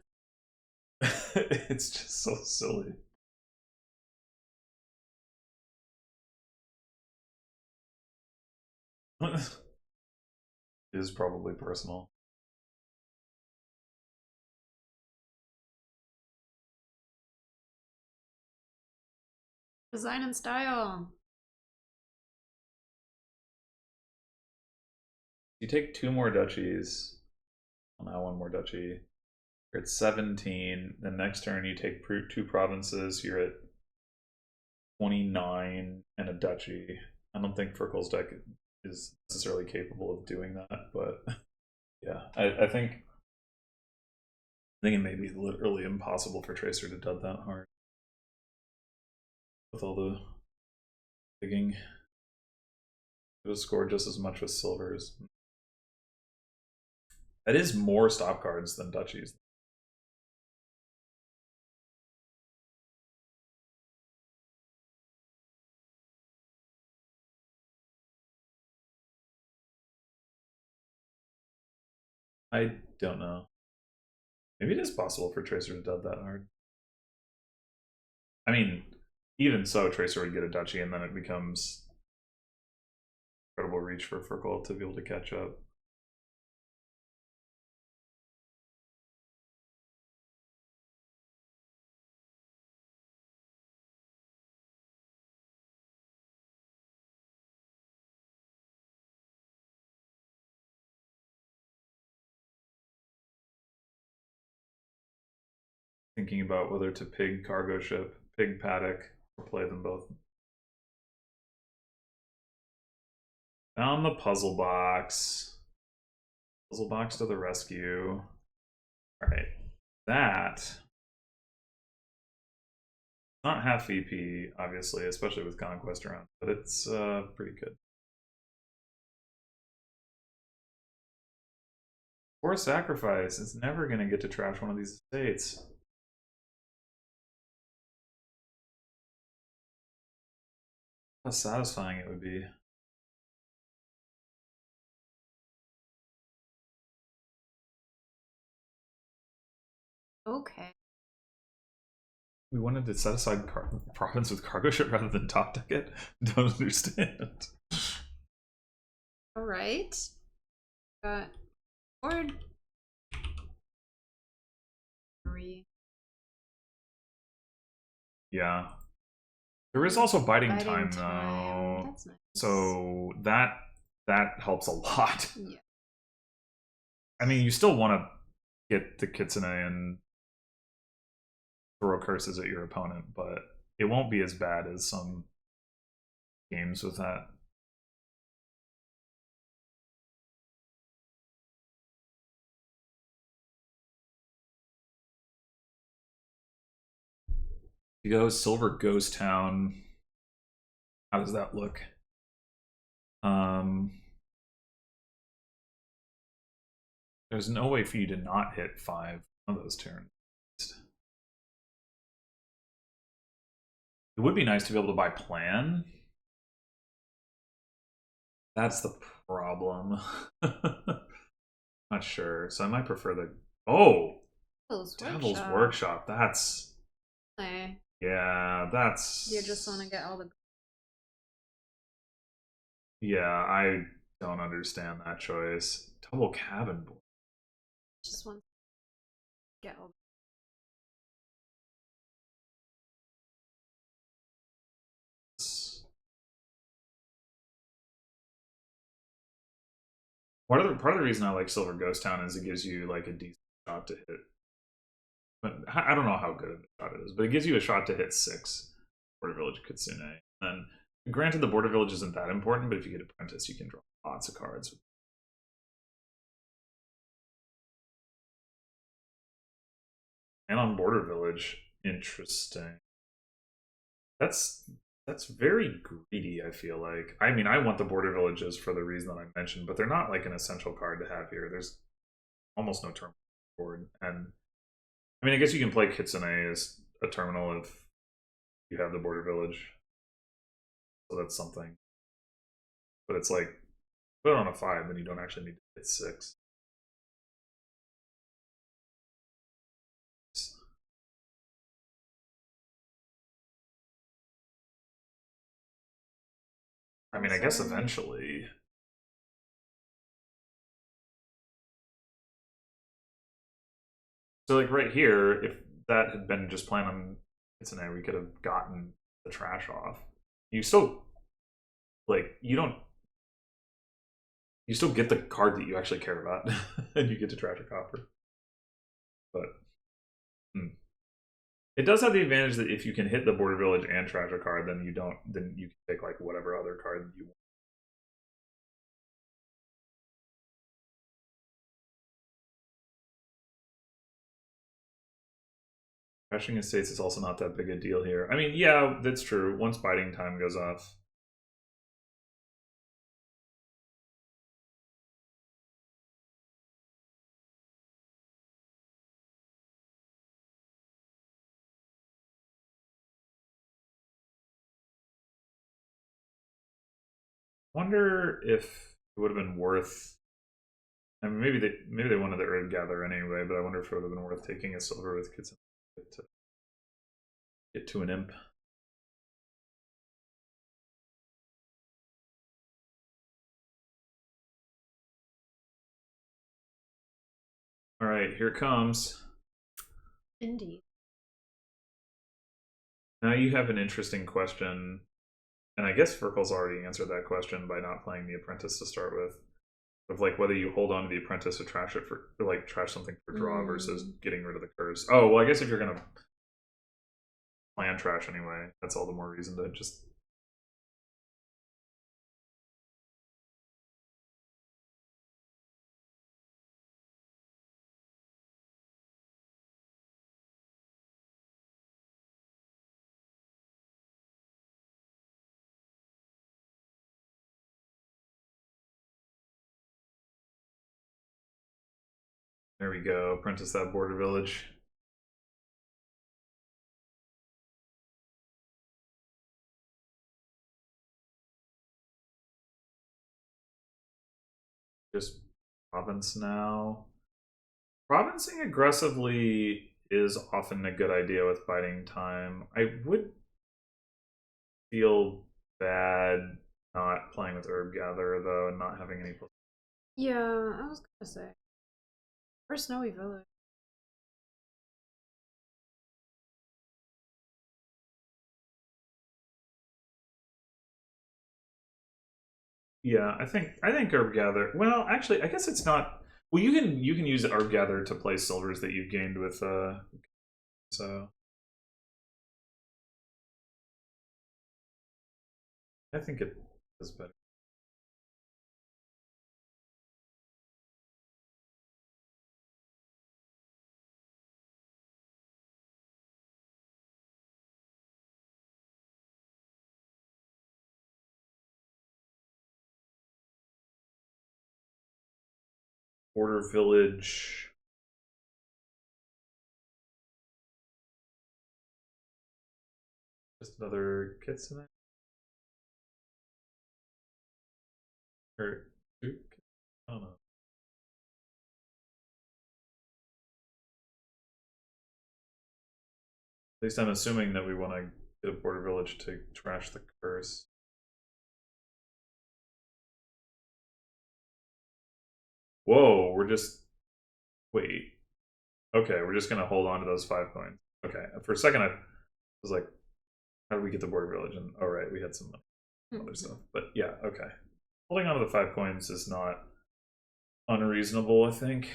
It's just so silly. It is probably personal. Design and style. You take 2 more duchies. Well, now 1 more duchy. You're at 17. The next turn you take 2 provinces. You're at 29 and a duchy. I don't think Fircoal's deck is necessarily capable of doing that, but yeah, I think it may be literally impossible for Tracer to dud that hard with all the Digging. It was scored just as much with silvers. That is more stop cards than duchies. I don't know. Maybe it is possible for Tracer to dub that hard. I mean, even so, Tracer would get a duchy, and then it becomes incredible reach for Fircoal to be able to catch up. Thinking about whether to pig cargo ship, pig paddock, or play them both. Found the puzzle box. Puzzle box to the rescue. Alright. That. Not half VP, obviously, especially with Conquest around, but it's pretty good. Or sacrifice. It's never going to get to trash one of these estates. How satisfying it would be. Okay. We wanted to set aside province with cargo ship rather than top deck it? Don't understand. Alright. Got board. 3. Yeah. There is also biding time, Time. though. That's nice. So that helps a lot. Yeah. I mean, you still want to get the Kitsune and throw curses at your opponent, but it won't be as bad as some games with that. You go Silver Ghost Town. How does that look? There's no way for you to not hit 5 of those turns. It would be nice to be able to buy plan. That's the problem. Not sure. So I might prefer the Devil's Workshop. That's yeah, that's You just want to get all the yeah, I don't understand that choice. Double cabin board. just want to get all part of the reason I like Silver Ghost Town is it gives you like a decent shot to hit. But I don't know how good of a shot it is, but it gives you a shot to hit 6 Border Village Kitsune. And granted, the Border Village isn't that important, but if you get Apprentice, you can draw lots of cards. And on Border Village, interesting. That's very greedy, I feel like. I mean, I want the Border Villages for the reason that I mentioned, but they're not like an essential card to have here. There's almost no terminal board. And I mean, I guess you can play Kitsune as a terminal if you have the Border Village. So that's something. But it's like, put it on a 5, then you don't actually need to hit 6. I mean, I guess eventually. So like right here, if that had been just playing on Kitsune, we could have gotten the trash off. You still you still get the card that you actually care about, and you get to trash a copper. But it does have the advantage that if you can hit the Border Village and trash a card, then you can take like whatever other card you want. Crashing estates is also not that big a deal here. I mean, yeah, that's true. Once biding time goes off, wonder if it would have been worth. I mean, maybe they wanted the Herb Gather anyway, but I wonder if it would have been worth taking a silver with kids to get to an imp. All right, here it comes. Indeed. Now you have an interesting question, and I guess Fircoal's already answered that question by not playing the Apprentice to start with. Of like whether you hold on to the Apprentice or trash it for, or like trash something for draw versus getting rid of the curse. Oh well, I guess if you're gonna plan trash anyway, that's all the more reason to just. There we go. Apprentice that border village. Just province now. Provincing aggressively is often a good idea with biding time. I would feel bad not playing with Herb Gather though, and not having any. Yeah, I was gonna say. Or Snowy Village. Yeah, I think Herb Gather. Well, actually, I guess it's not. Well, you can use Herb Gather to play silvers that you've gained with. So I think it is better. Border village. Just another kitsune. Or two? I don't know. At least I'm assuming that we want to get a border village to trash the curse. Whoa, we're just. Wait. Okay, we're just gonna hold on to those 5 coins. Okay, for a second I was like, how do we get the border village? And oh right, we had some other stuff. But yeah, okay. Holding on to the 5 coins is not unreasonable, I think.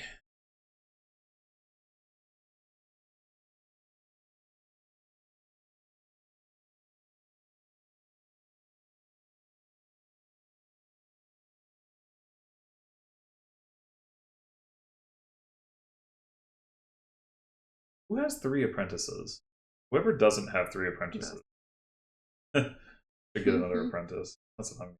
Who has 3 apprentices? Whoever doesn't have 3 apprentices to get another apprentice. That's what I'm.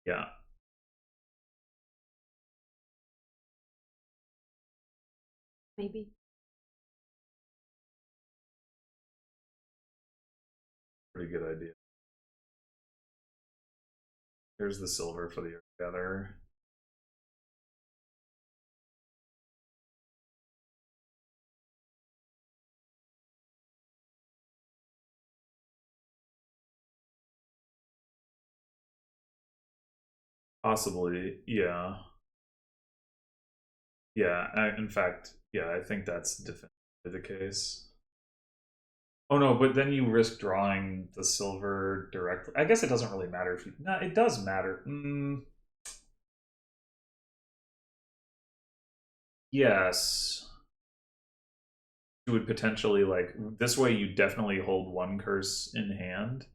Yeah. Maybe. Pretty good idea. Here's the silver for the Gather. Possibly, yeah. Yeah, in fact, yeah, I think that's definitely the case. Oh no, but then you risk drawing the silver directly. I guess it doesn't really matter if you. No, it does matter. Yes. You would potentially, like, this way you definitely hold 1 curse in hand.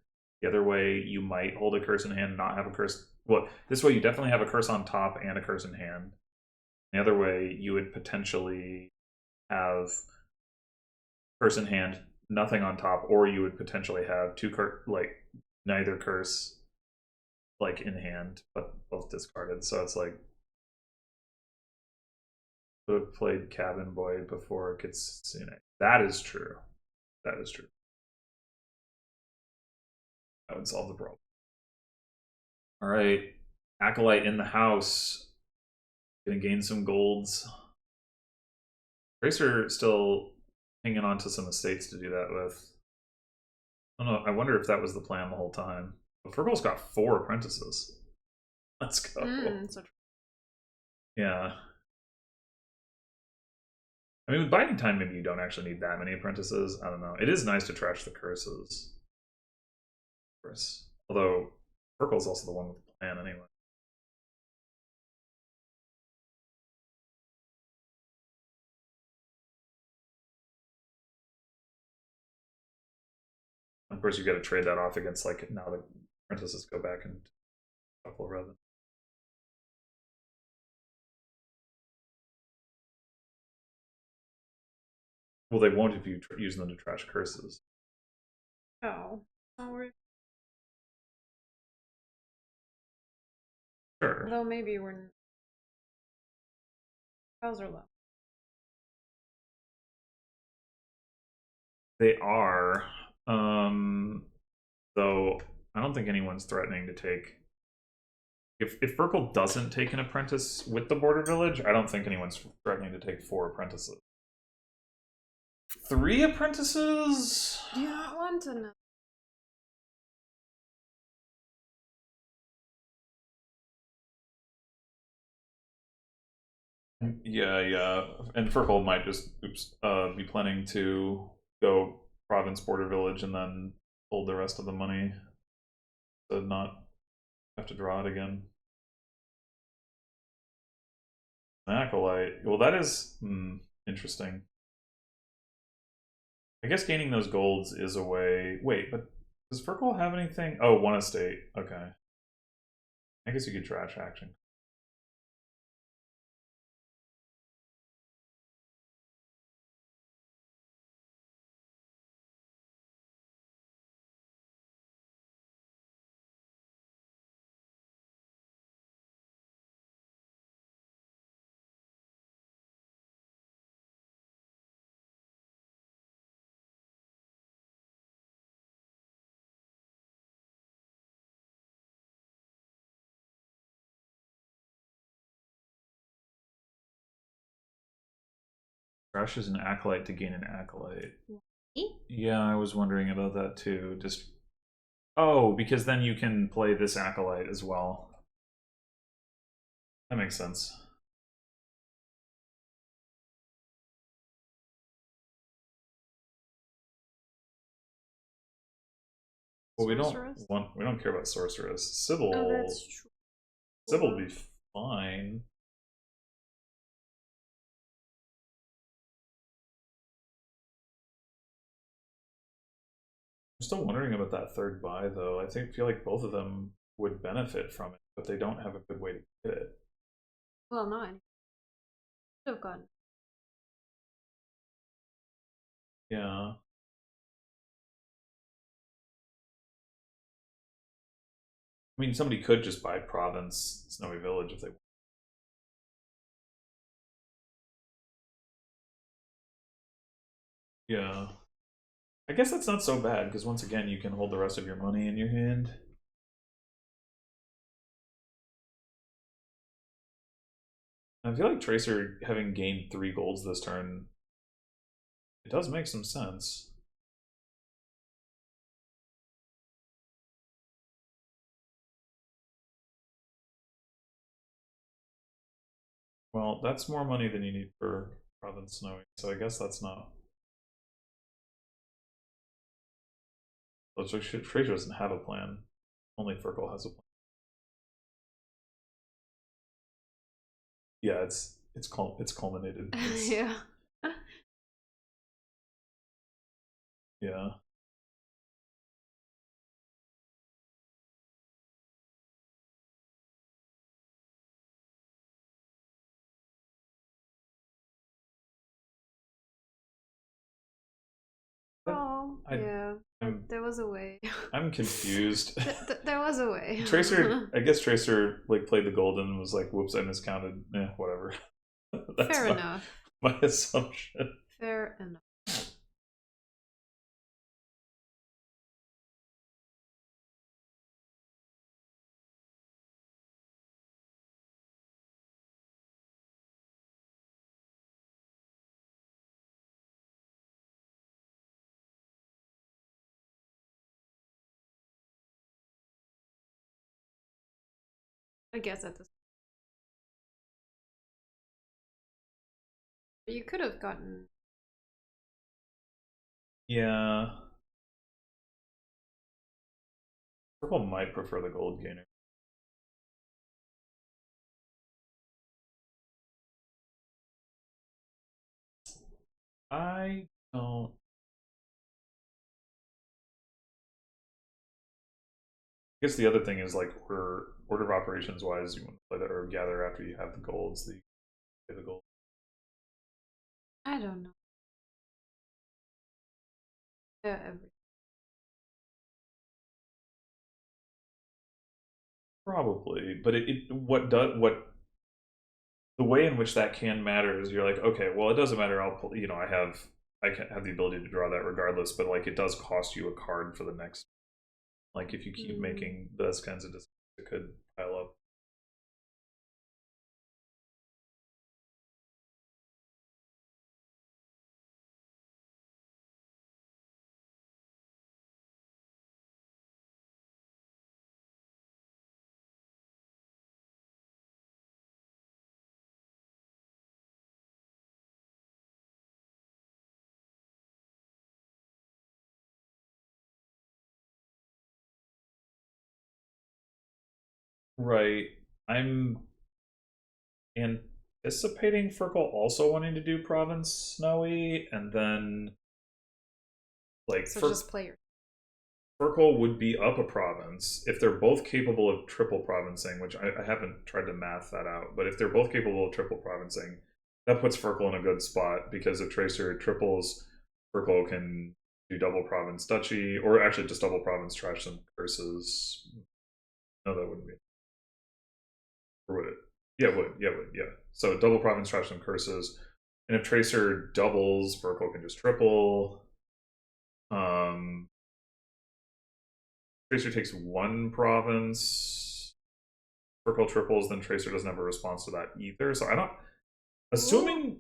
The other way you might hold a curse in hand and not have a curse. Well, this way you definitely have a curse on top and a curse in hand. The other way you would potentially have curse in hand, nothing on top, or you would potentially have like neither curse like in hand, but both discarded. So it's like would have played Cabin Boy before Kitsune. That is true. That is true. That would solve the problem. All right, Acolyte in the house. Gonna gain some golds. Tracer still hanging on to some estates to do that with. I don't know. I wonder if that was the plan the whole time. But Fircoal's got 4 apprentices. Let's go. Yeah. I mean, with Biding Time, maybe you don't actually need that many apprentices. I don't know. It is nice to trash the curses. Of course. Although, Fircoal's also the one with the plan anyway. Of course, you got to trade that off against, like, now the apprentices go back and shuffle rather than. Well, they won't if you use them to trash curses. Oh. Sure. Though maybe we're. Spells are low. They are. Though I don't think anyone's threatening to take. If Fircoal doesn't take an apprentice with the border village, I don't think anyone's threatening to take 4 apprentices. 3 apprentices? Do you not want to know? Yeah. And Fircoal might just be planning to go province border village and then hold the rest of the money to not have to draw it again. Acolyte. Well, that is interesting. I guess gaining those golds is a way. Wait, but does Fircoal have anything? Oh, 1 estate. Okay. I guess you could trash action. Trash is an acolyte to gain an acolyte. Yeah, I was wondering about that too. Just because then you can play this acolyte as well. That makes sense. Well, we don't care about sorceress. Sybil. Oh, that's true. Sybil will be fine. I'm still wondering about that third buy though. I feel like both of them would benefit from it, but they don't have a good way to get it. Well, not. Could have gone. Yeah. I mean, somebody could just buy Province Snowy Village if they want. Yeah. I guess that's not so bad, because once again, you can hold the rest of your money in your hand. I feel like Tracer, having gained 3 golds this turn, it does make some sense. Well, that's more money than you need for Province Snowy, so I guess that's not. Tracer doesn't have a plan. Only Fircoal has a plan. Yeah, it's culminated. Yeah. Yeah. Oh. Oh, yeah. There was a way. I'm confused. There was a way. Tracer, I guess Tracer like played the golden and was like, "Whoops, I miscounted." Whatever. That's Fair enough. My assumption. Fair enough. I guess at this. You could have gotten. Yeah. Purple might prefer the gold gainer. I don't. I guess the other thing is like order of operations wise, you want to play the herb gather after you have the golds. The gold. I don't know. Yeah, Probably, but what the way in which that can matter is you're like, okay, well, it doesn't matter. I can have the ability to draw that regardless, but like it does cost you a card for the next. Like if you keep making those kinds of decisions, it could pile up. Right. I'm anticipating Fircoal also wanting to do Province Snowy, and then like so just play your. Fircoal would be up a province if they're both capable of triple provincing, which I haven't tried to math that out, but if they're both capable of triple provincing, that puts Fircoal in a good spot because if Tracer triples, Fircoal can do double province duchy, or actually just double province trash some curses. No, that wouldn't be. Or would it? Yeah, it would. Yeah, it would. Yeah. So double province trash some curses. And if Tracer doubles, Fircoal can just triple. Tracer takes one province. Fircoal triples, then Tracer doesn't have a response to that either. So I don't. Assuming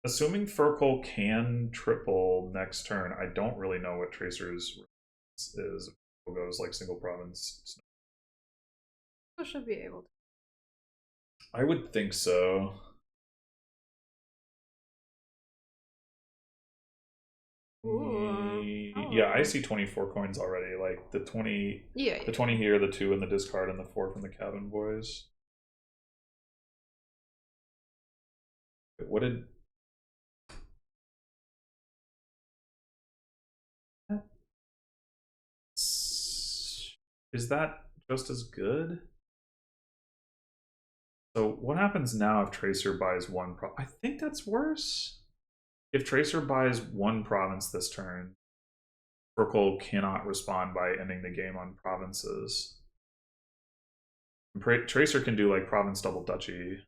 Fircoal can triple next turn, I don't really know what Tracer's is. If it goes like single province. You should be able to. I would think so. Ooh. Yeah, I see 24 coins already. Like the 20, the 20 here, the 2 in the discard, and the 4 from the Cabin Boys. What did? Is that just as good? So what happens now if Tracer buys one I think that's worse. If Tracer buys one province this turn, Fircoal cannot respond by ending the game on provinces. Tracer can do like province double duchy. I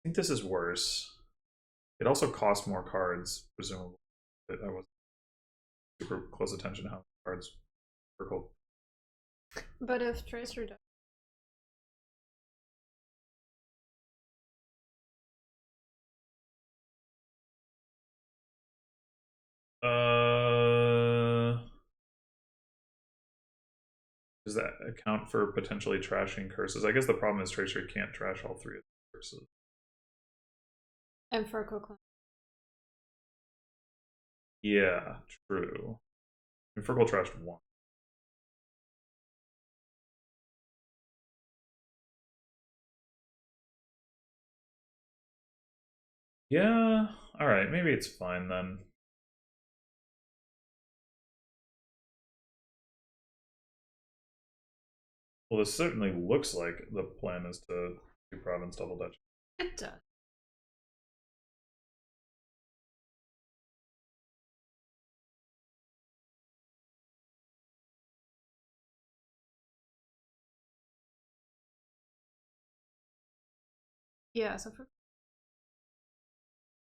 think this is worse. It also costs more cards, presumably. But I wasn't super close attention to how many cards Fircoal. But if Tracer does. Does that account for potentially trashing curses? I guess the problem is Tracer can't trash all 3 of the curses. And Fircoal. Yeah, true. And Fircoal trashed 1. Yeah, alright, maybe it's fine then. Well, this certainly looks like the plan is to do province double dutch. It does. Yeah, so for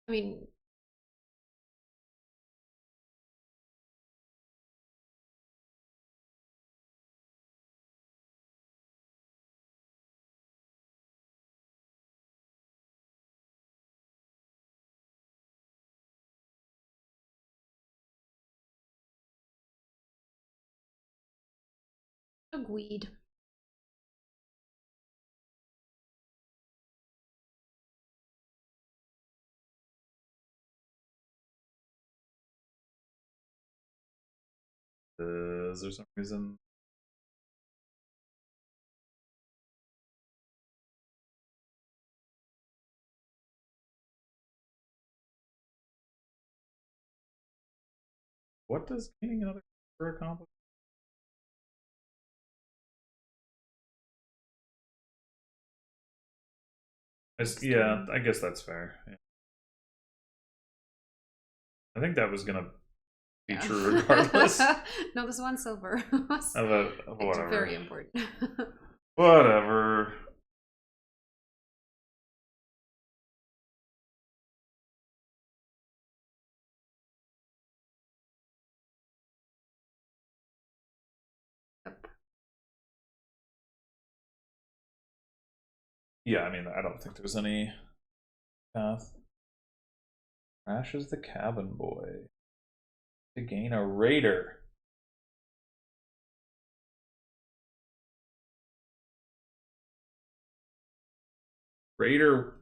I mean agreed. Is there some reason? What does gaining another accomplish? Yeah, I guess that's fair. Yeah. I think that was gonna be true regardless. No, this one silver. Whatever. It's very important. Whatever. Yep. Yeah, I mean, I don't think there's any path. Crashes the cabin boy to gain a raider. Raider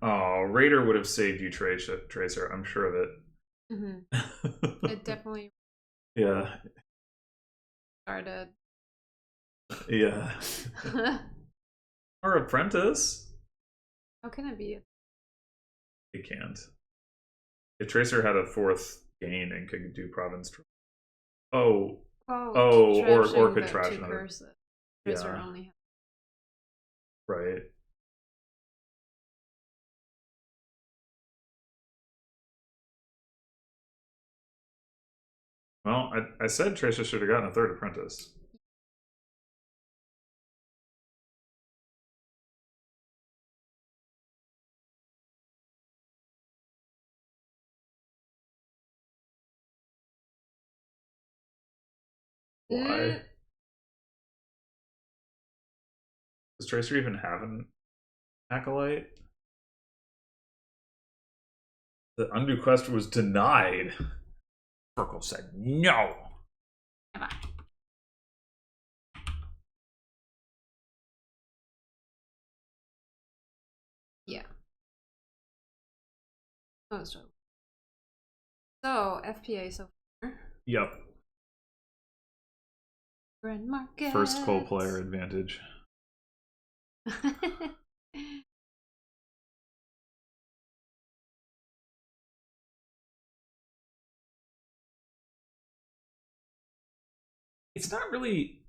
would have saved you, Tracer. I'm sure of it. Mm-hmm. It definitely. Yeah. Started. Yeah. Or apprentice. How can it be? It can't. If Tracer had a fourth gain and could do province. Or could trash another. Tracer only. Right. Well, I said Tracer should have gotten a third apprentice. Why? Does Tracer even have an acolyte? The undue quest was denied. Fircoal said no. Yeah. Oh, so FPA so far. Yep. Grand Market. First coal player advantage. It's not really.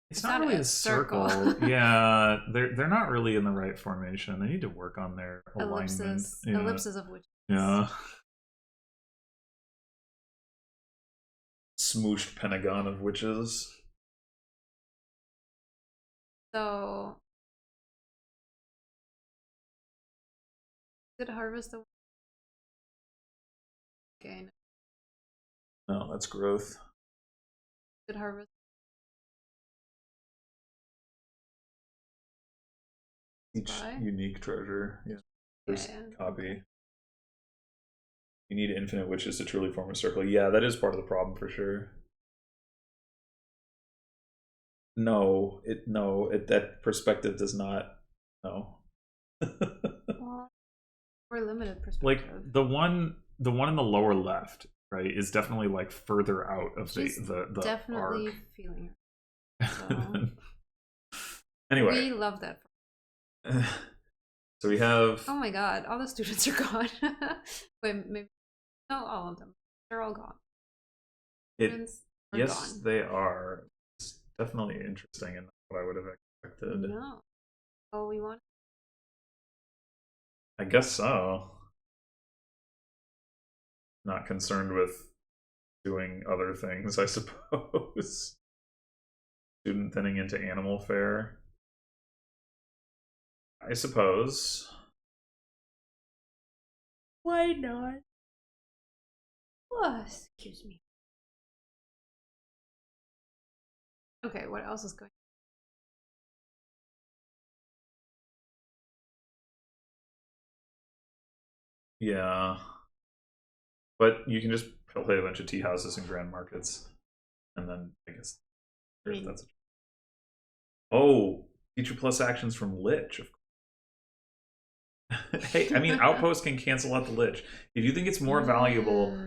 It's not really a circle. Yeah, they're not really in the right formation. They need to work on their alignment. Ellipses of which. Yeah. Smooshed pentagon of witches. So did harvest the okay. No, that's growth. Did harvest each unique treasure. Yeah. There's copy. You need infinite witches to truly form a circle. Yeah, that is part of the problem for sure. No, that perspective does not. No. Well, we're limited perspective. Like the one in the lower left, right, is definitely like further out of the definitely arc. Feeling her. So. Anyway, we love that. So we have. Oh my god! All the students are gone. Wait, maybe no, all of them. They're all gone. Yes, gone. They are. It's definitely interesting and what I would have expected. No. Oh, we want. I guess so. Not concerned with doing other things, I suppose. Student thinning into animal fare. I suppose. Why not? Oh, excuse me. Okay, what else is going? Yeah. But you can just play a bunch of tea houses and grand markets. And then I guess that's feature plus actions from Lich. Hey, I mean, Outpost can cancel out the Lich. If you think it's more valuable,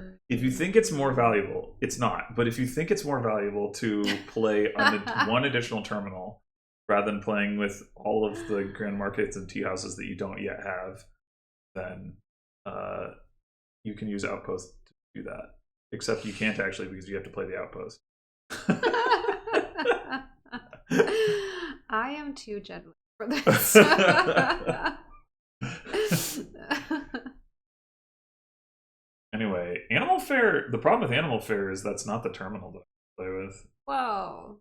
it's not. But if you think it's more valuable to play on one additional terminal rather than playing with all of the grand markets and tea houses that you don't yet have, then you can use Outpost to do that. Except you can't actually because you have to play the Outpost. I am too generous for this. Anyway, Animal Fair, the problem with Animal Fair is that's not the terminal to play with. Whoa.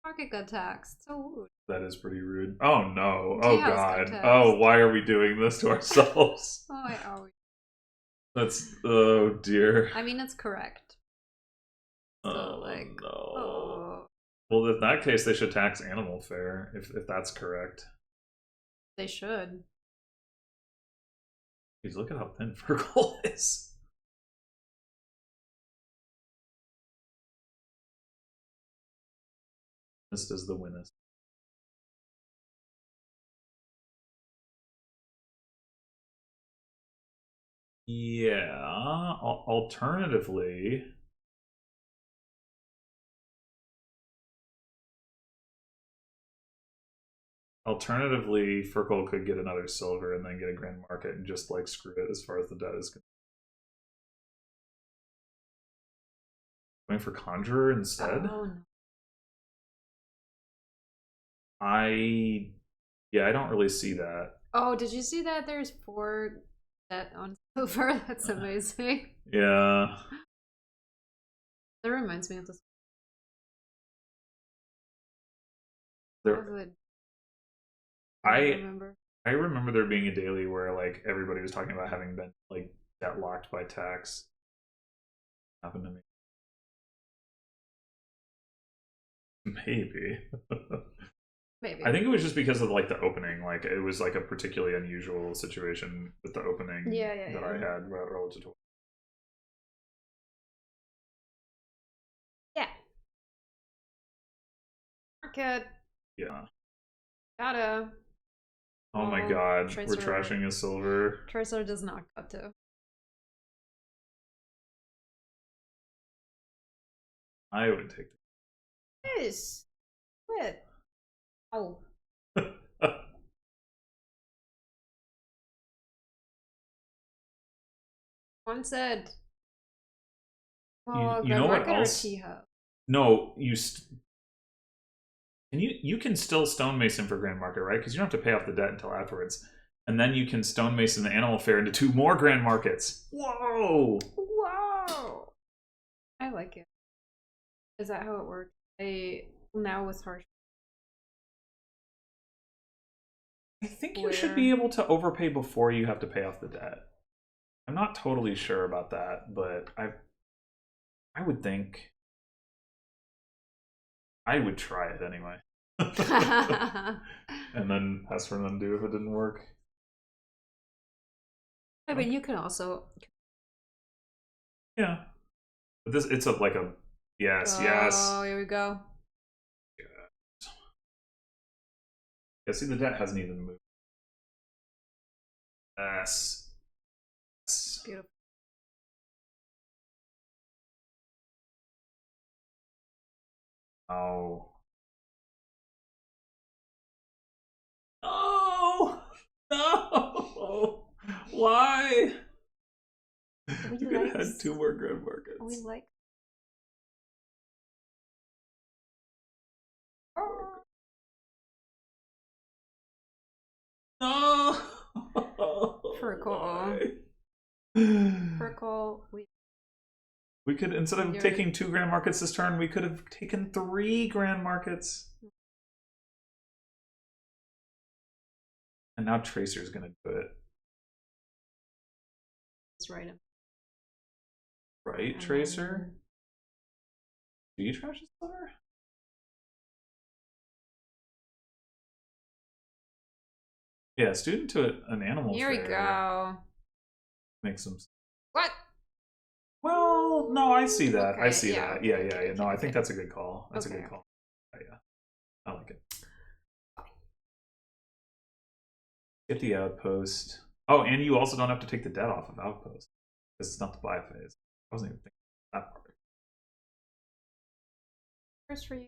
Market got taxed. So rude. That is pretty rude. Oh no. Oh god. Oh, why are we doing this to ourselves? Why are we? That's, oh dear. I mean, it's correct. So, no. Oh. Well, in that case, they should tax Animal Fair, if that's correct. They should. Please look at how thin Fircoal is. This is the winnest. Yeah. Alternatively, Fircoal could get another silver and then get a grand market and just like screw it as far as the debt is concerned. Going for Conjurer instead? Oh, no. I don't really see that. Oh, did you see that? There's 4 debt on silver. That's amazing. Yeah. That reminds me of this. I remember there being a daily where like everybody was talking about having been like debt locked by tax. Happened to me. Maybe. Maybe. I think it was just because of like the opening. Like it was like a particularly unusual situation with the opening that I had relative to. Yeah. Market. Yeah. Gotta. Oh my god, we're trashing a silver. Tracer does not got to. I would take Yes. Quit. Oh. One said. You know what else? No, you can still stonemason for grand market, right? Because you don't have to pay off the debt until afterwards, and then you can stonemason the Animal Fair into 2 more grand markets. Whoa! Wow! I like it. Is that how it works? Now with harsh. I think you should be able to overpay before you have to pay off the debt. I'm not totally sure about that, but I would think I would try it anyway. And then ask for an undo if it didn't work. I mean, you can also. Yeah. But it's like a yes. Oh, here we go. Yeah, see, the debt hasn't even moved. Yes. Beautiful. Oh. No! No! Why? We could have had 2 more grand markets. We like. No! Fircoal. Fircoal. We could, instead of taking 2 grand markets this turn, we could have taken 3 grand markets. And now Tracer's gonna do it. That's right. Right, Tracer? Do you trash his star? Yeah, student to an animal Here we fair go. makes some. What? Well, no, I see that. Okay, I see yeah, that. okay, Yeah, okay, yeah, yeah. okay, No, I okay. think that's a good call. That's a Okay, good call. Yeah, I like it. Get the outpost. Oh, and you also don't have to take the debt off of outpost because it's not the buy phase. I wasn't even thinking that part. First for you.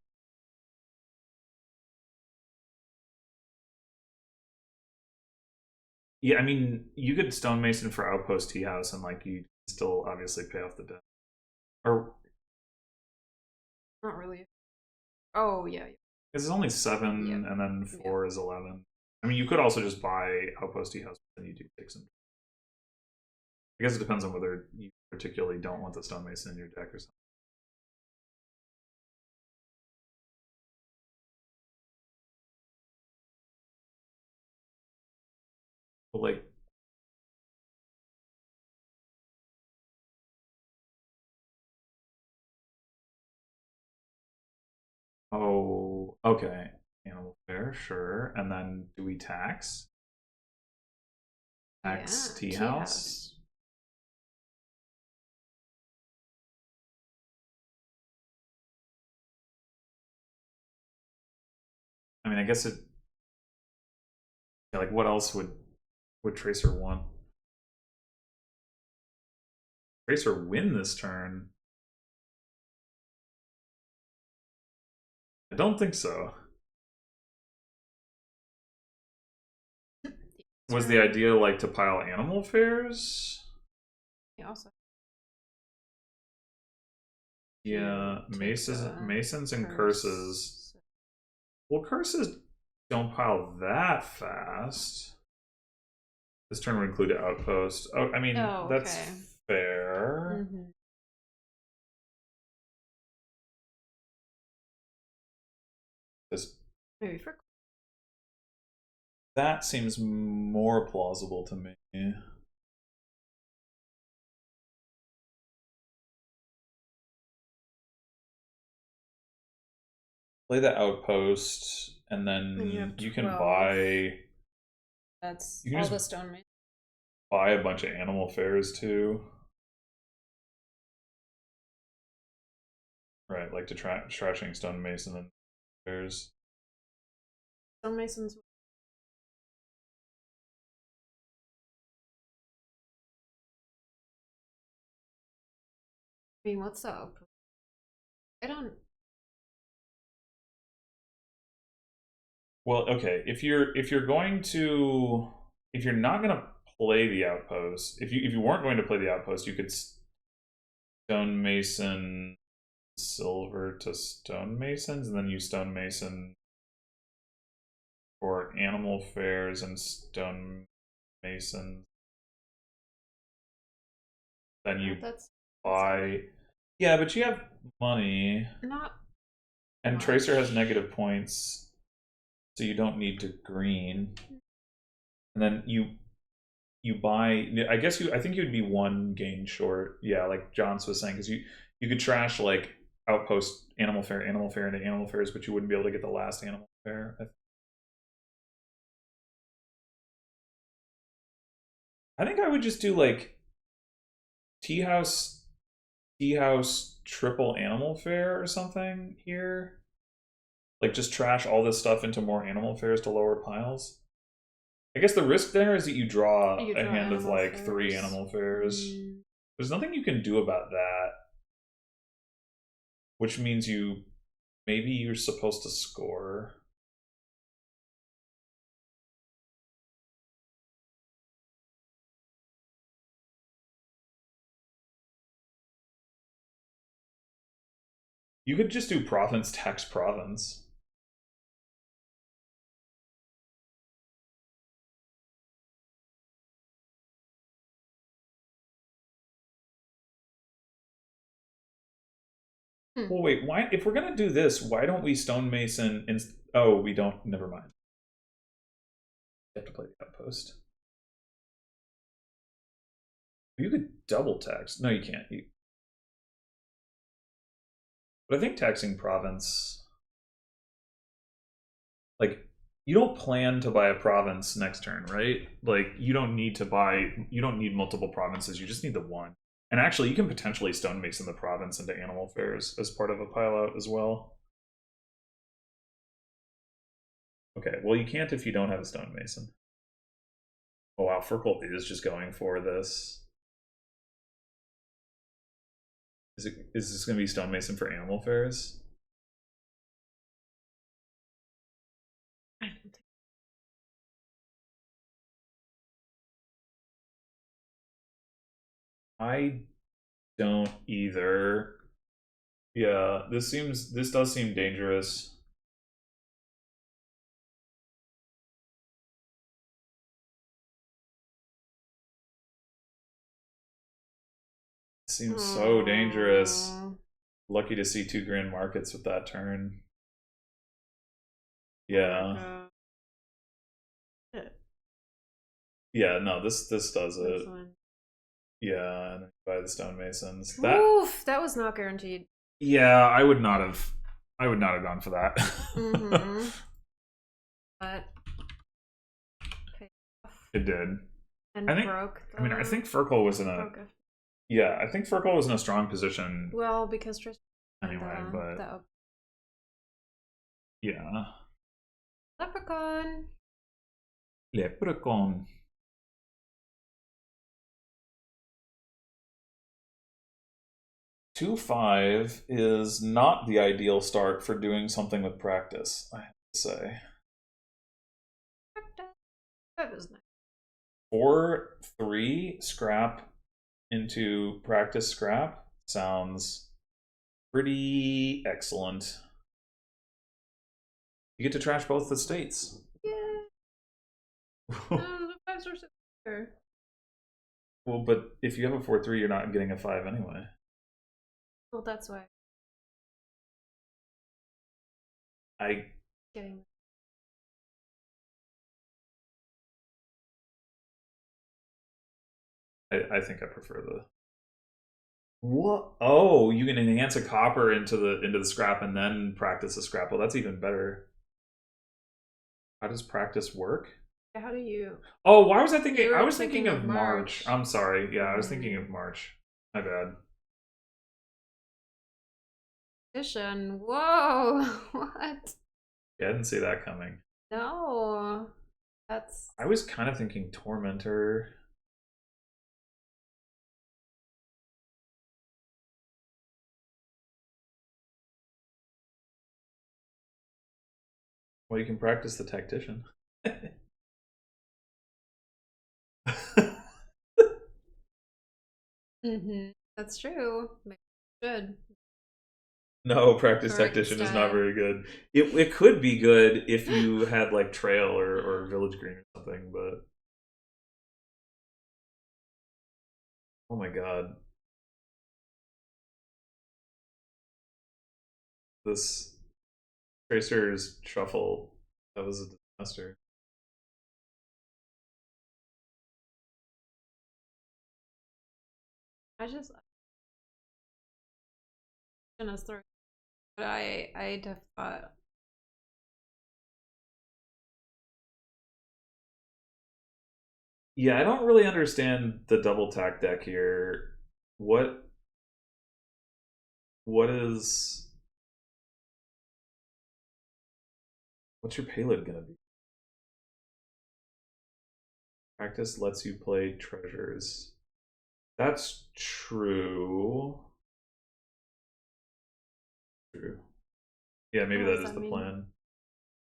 Yeah, I mean, you could stonemason for outpost tea house and like you still obviously pay off the debt. Or Not really. Oh yeah. because it's only 7 Yeah. and then 4 is 11. I mean, you could also just buy outpost tea house, but then you do take some. I guess it depends on whether you particularly don't want the stonemason in your deck or something. But like, oh, okay, animal fair, sure. And then do we tax? Tax tea house. I mean, I guess it. Yeah, like, what else would Tracer want? Tracer win this turn? I don't think so. Was the idea like to pile animal fairs? Yeah, also. Yeah, masons and curses. Well, curses don't pile that fast. This turn would include outpost. Oh, I mean, that's fair. Mm-hmm. Maybe for that seems more plausible to me. Play the outpost, and then you can buy. That's you can all the stone. Buy a bunch of animal fairs too. Right, like to trashing stonemason and fairs. Stonemasons. I mean, what's up? I don't. Well, okay. If you're not going to play the outpost, if you weren't going to play the outpost, you could stonemason silver to stonemasons, and then you stonemason for animal fairs and stonemasons. Then you buy. Yeah, but you have money. Not. And Tracer has negative points, so you don't need to green. And then you buy. I guess I think you'd be 1 gain short. Yeah, like Johns was saying, because you could trash like outpost, animal fair into animal fairs, but you wouldn't be able to get the last animal fair. I think I would just do like tea house triple animal fair or something here. Like just trash all this stuff into more animal fairs to lower piles. I guess the risk there is that you draw a hand of like fairs. 3 animal fairs. There's nothing you can do about that. Which means maybe you're supposed to score. You could just do province tax province. Well, wait. Why? If we're gonna do this, why don't we stonemason? Oh, we don't. Never mind. have to play the outpost. You could double tax. No, you can't. But I think taxing province, like, you don't plan to buy a province next turn, right? Like, you don't need multiple provinces. You just need the one. And actually, you can potentially stonemason the province into animal fairs as part of a pile out as well. Okay, well, you can't if you don't have a stonemason. Oh wow, Fircoal is just going for this. Is this going to be stonemason for animal fairs? I don't think. I don't either. Yeah, this does seem dangerous. It seems so dangerous. Lucky to see 2 grand markets with that turn. Yeah. Yeah, no, this does it. Yeah, and then buy the stonemasons. Oof, that was not guaranteed. Yeah, I would not have gone for that. But it did. And broke. I mean, I think Fircoal was in a. Yeah, I think Fircoal was in a strong position. Well, because Tristan. Anyway, but yeah. Leprechaun. Leprechaun. 2-5 is not the ideal start for doing something with practice, I have to say. That was nice. 4-3 scrap into practice scrap sounds pretty excellent. You get to trash both the states. Yeah. The 5s are so fair. Well, but if you have a 4-3, you're not getting a 5 anyway. Well, that's why. I think I prefer the. What? Oh, you can enhance a copper into the scrap and then practice a scrap. Well, that's even better. How does practice work? How do you? Oh, why was I thinking? I was thinking of March. I'm sorry. Yeah, I was thinking of March. My bad. Practician. Whoa! What? Yeah, I didn't see that coming. No, that's. I was kind of thinking Tormentor. Well, you can practice the Tactician. That's true. Maybe should. No, practice Tactician is not very good. It could be good if you had like Trail or Village Green or something, but oh my god. This Tracer's Shuffle, that was a disaster. I just gonna throw, but I have thought. Yeah, I don't really understand the double tack deck here. What is what's your payload gonna be? Practice lets you play treasures. That's true. True. Yeah, maybe that is the plan.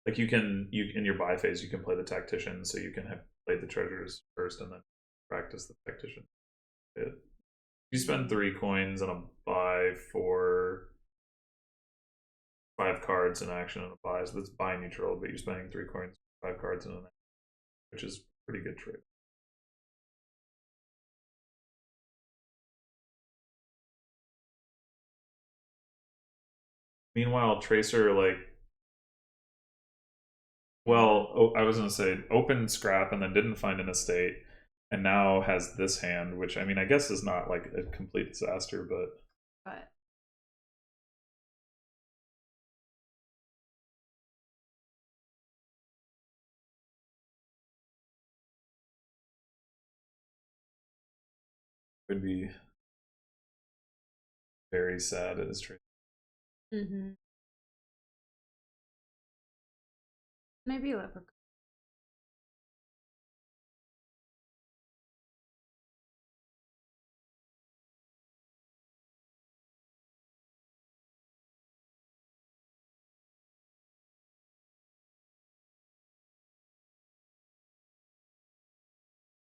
Like you in your buy phase you can play the Tactician, so you can have played the treasures first and then practice the Tactician. You spend 3 coins on a buy for 5 cards in action and a buy, so that's buy neutral, but you're spending 3 coins, 5 cards in an action, which is pretty good trade. Meanwhile, Tracer, like, Well, I was gonna say opened scrap and then didn't find an estate, and now has this hand, which I mean, I guess is not like a complete disaster, But would be very sad as trade. Maybe leprechaun.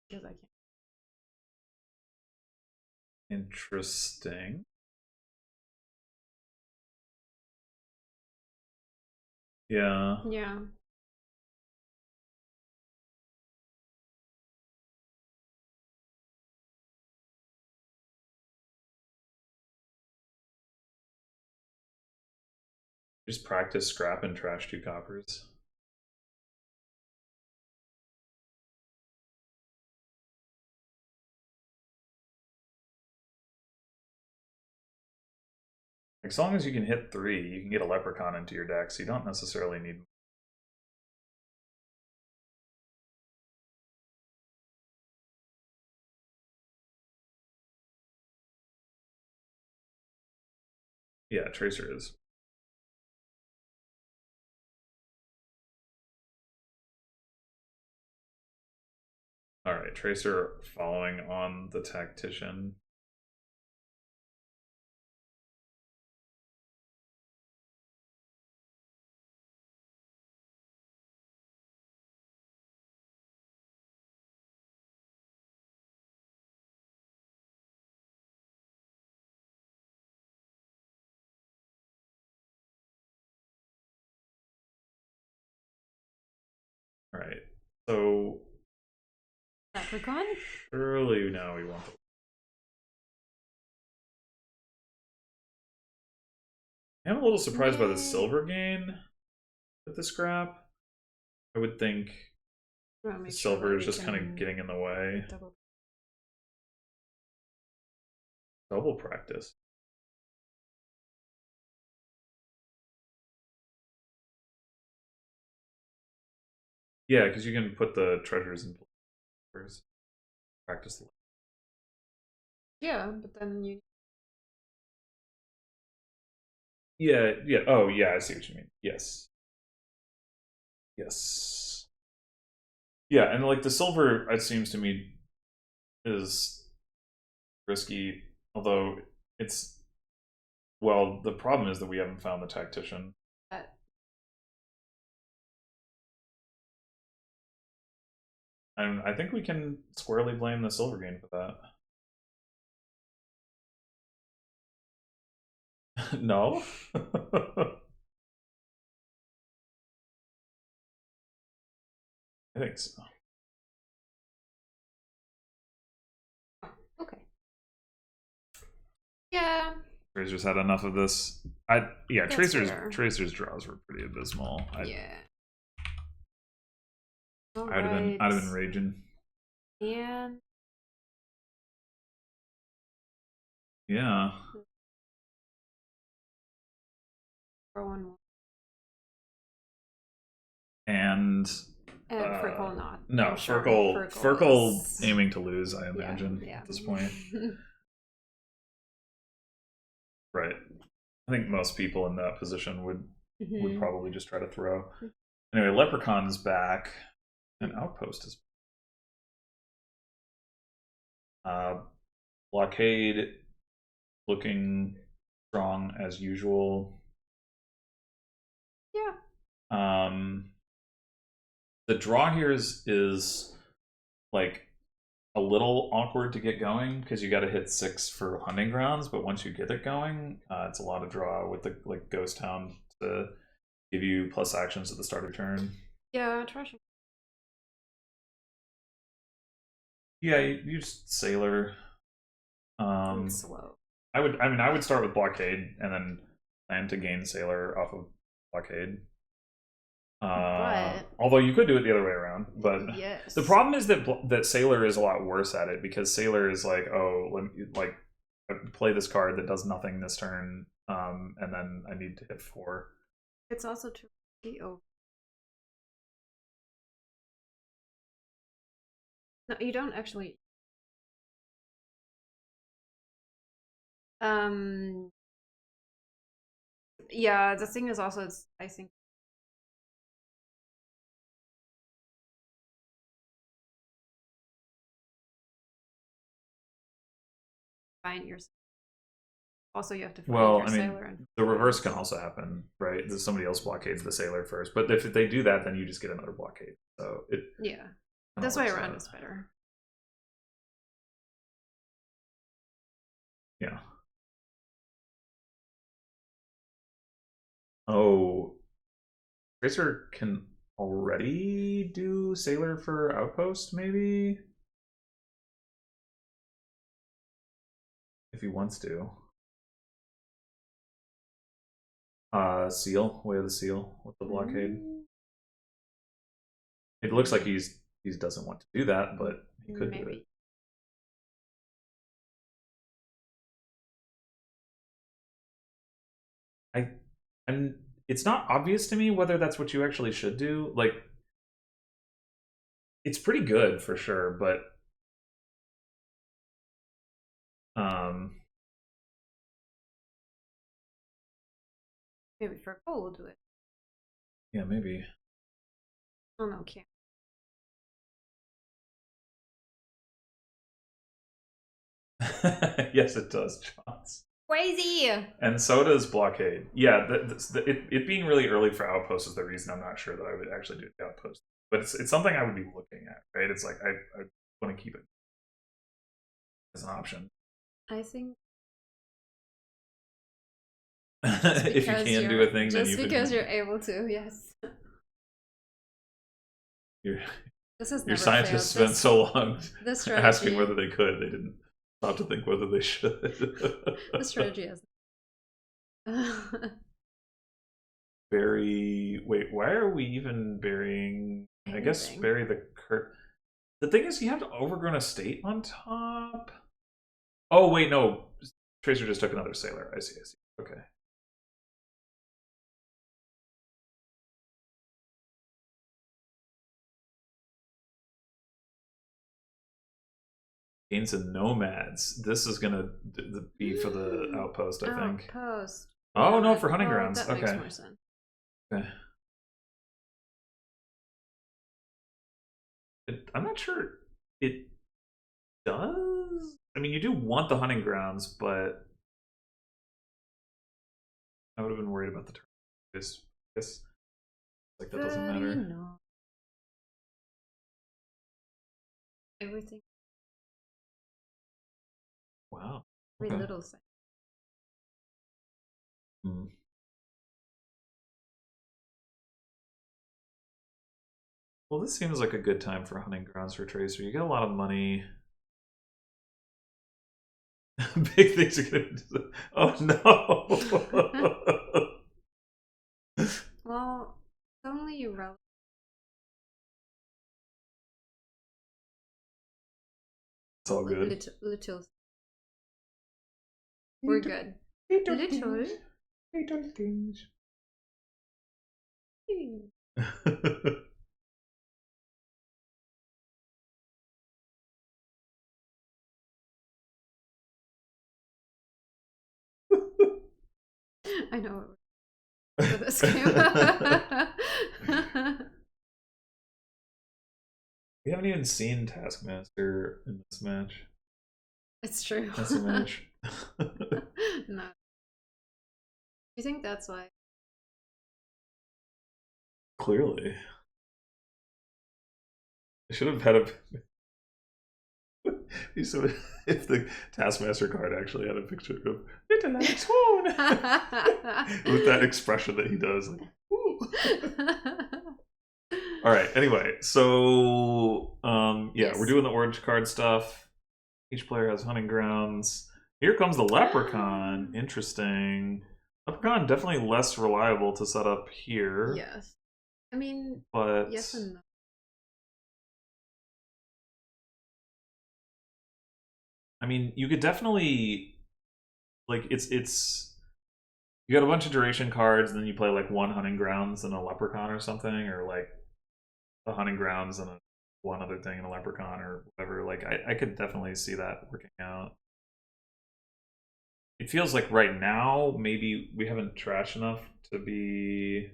Because I can't. Interesting. Yeah. Yeah. Just practice scrap and trash 2 coppers. As long as you can hit 3, you can get a leprechaun into your deck, so you don't necessarily need. Yeah, Tracer is. Alright, Tracer following on the Tactician. Alright, so Leprechaun? surely now we want the. I'm a little surprised by the silver gain with the scrap. I would think the silver is just kind of getting in the way. Double practice. Yeah, because you can put the treasures in first. Practice. Yeah, but then you. Yeah, yeah. Oh, yeah, I see what you mean. Yes. Yes. Yeah, and like the silver, it seems to me, is risky, although it's. Well, the problem is that we haven't found the Tactician. And I think we can squarely blame the silver gain for that. No? I think so. Okay. Yeah. Tracer's had enough of this. Yeah, Tracer's draws were pretty abysmal. Yeah. I'd have been raging. And yeah. 4-1-1. And Fircoal not. No, Fircoal aiming to lose, I imagine, at this point. Right. I think most people in that position would probably just try to throw. Anyway, Leprechaun's back. And Outpost is Blockade looking strong as usual. Yeah. The draw here is like a little awkward to get going because you got to hit 6 for hunting grounds, but once you get it going, it's a lot of draw with the like Ghost Town to give you plus actions at the start of turn. Yeah, trash. Yeah, you just Sailor. Slow. I would start with Blockade and then plan to gain Sailor off of Blockade. Although you could do it the other way around, but yes. The problem is that Sailor is a lot worse at it, because Sailor is like, oh, let me like play this card that does nothing this turn, and then I need to hit 4. It's also too risky. No, you don't actually. Yeah, the thing is also, it's, I think. Find yourself. Also, you have to find your Sailor. And the reverse can also happen, right? Somebody else blockades the Sailor first, but if they do that, then you just get another blockade. So yeah, this way around is better. Yeah. Oh, Tracer can already do Sailor for Outpost, maybe? If he wants to. Seal, Way of the Seal with the blockade. It looks like he doesn't want to do that, but he could do it. And it's not obvious to me whether that's what you actually should do. Like, it's pretty good for sure, but maybe Fircoal will do it. Yeah, maybe. Oh no, can't. Yes, it does, Johns. Crazy! And so does blockade. Yeah, it being really early for Outpost is the reason I'm not sure that I would actually do the Outpost. But it's something I would be looking at, right? It's like I want to keep it as an option. I think if you can do a thing, then you just because you're able to, yes. Your your scientists spent so long asking whether they could. They didn't stop to think whether they should. The strategy is bury. Wait, why are we even burying? Anything. I guess bury the The thing is, you have to Overgrown Estate on top. Oh wait, no. Tracer just took another Sailor. I see. Okay. Gains and Nomads. This is gonna be for the Outpost, I think. Outpost. Oh no, for Hunting Grounds. That makes more sense. Okay. I'm not sure it does. I mean, you do want the Hunting Grounds, but I would have been worried about the turn. I guess like that doesn't matter. No. Everything. Wow. Every little thing. Well, this seems like a good time for Hunting Grounds for Tracer. You get a lot of money. Big things are gonna. Oh no! Well, it's only you relevant. It's all good. Little. We're good. Little things. I know for this game. We haven't even seen Taskmaster in this match. It's true. That's a match. No. You think that's why? Clearly. I should have had a. If the Taskmaster card actually had a picture of Little Spoon with that expression that he does, like, all right. Anyway, so yeah, yes. We're doing the orange card stuff. Each player has Hunting Grounds. Here comes the Leprechaun. Interesting. Leprechaun definitely less reliable to set up here. Yes. I mean, but yes and no. I mean, you could definitely like it's you got a bunch of duration cards, and then you play like one hunting grounds and a leprechaun or something, or like a hunting grounds and one other thing and a leprechaun or whatever. Like I could definitely see that working out. It feels like right now maybe we haven't trashed enough to be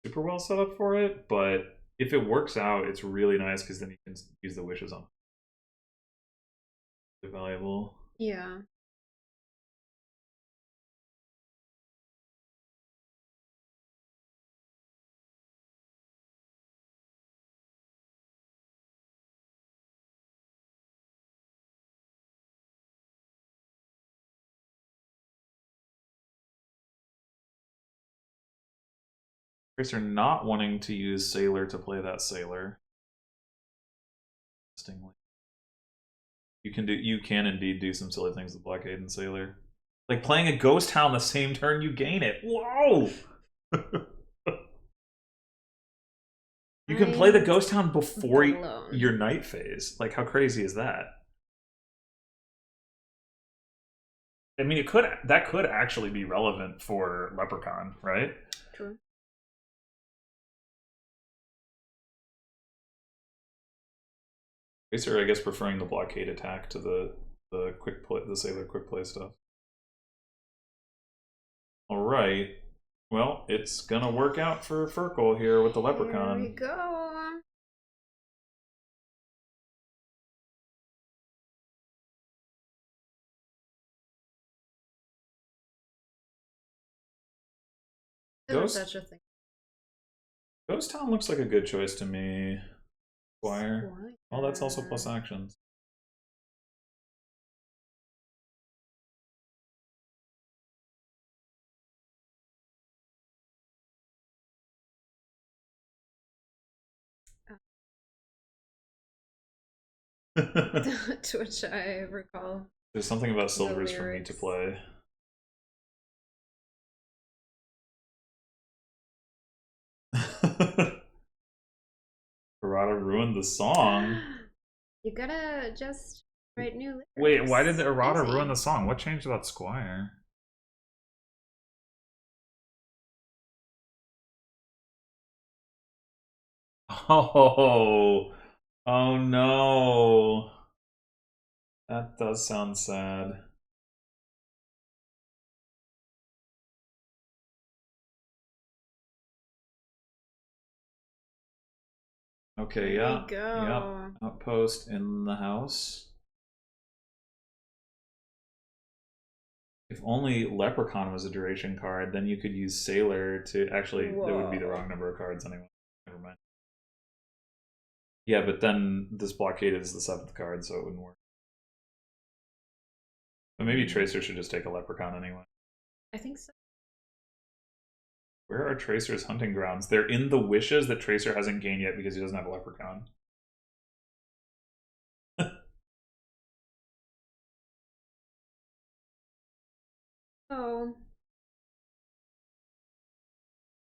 super well set up for it, but if it works out, it's really nice because then you can use the wishes on. They're valuable. Yeah. Tracer not wanting to use Sailor to play that Sailor. You can indeed do some silly things with Blockade and Sailor. Like playing a Ghost Hound the same turn you gain it. Whoa! You can play the Ghost Hound before your night phase. Like, how crazy is that? I mean, that could actually be relevant for Leprechaun, right? True. Tracer, I guess, preferring the blockade attack to the Sailor quick play stuff. All right. Well, it's gonna work out for Fircoal here with the Leprechaun. Here we go. There's such a thing. Ghost Town looks like a good choice to me. Squire. Oh, that's also plus actions. To which I recall. There's something about silvers for me to play. Errata ruined the song. You gotta just write new lyrics. Wait, why did the Errata ruin the song? What changed about Squire? Oh, oh no. That does sound sad. Okay, yeah. Yep. Outpost in the house. If only Leprechaun was a duration card, then you could use Sailor to actually that would be the wrong number of cards anyway. Never mind. Yeah, but then this blockade is the 7th card, so it wouldn't work. But maybe Tracer should just take a Leprechaun anyway. I think so. Where are Tracer's hunting grounds? They're in the wishes that Tracer hasn't gained yet because he doesn't have a Leprechaun. Oh.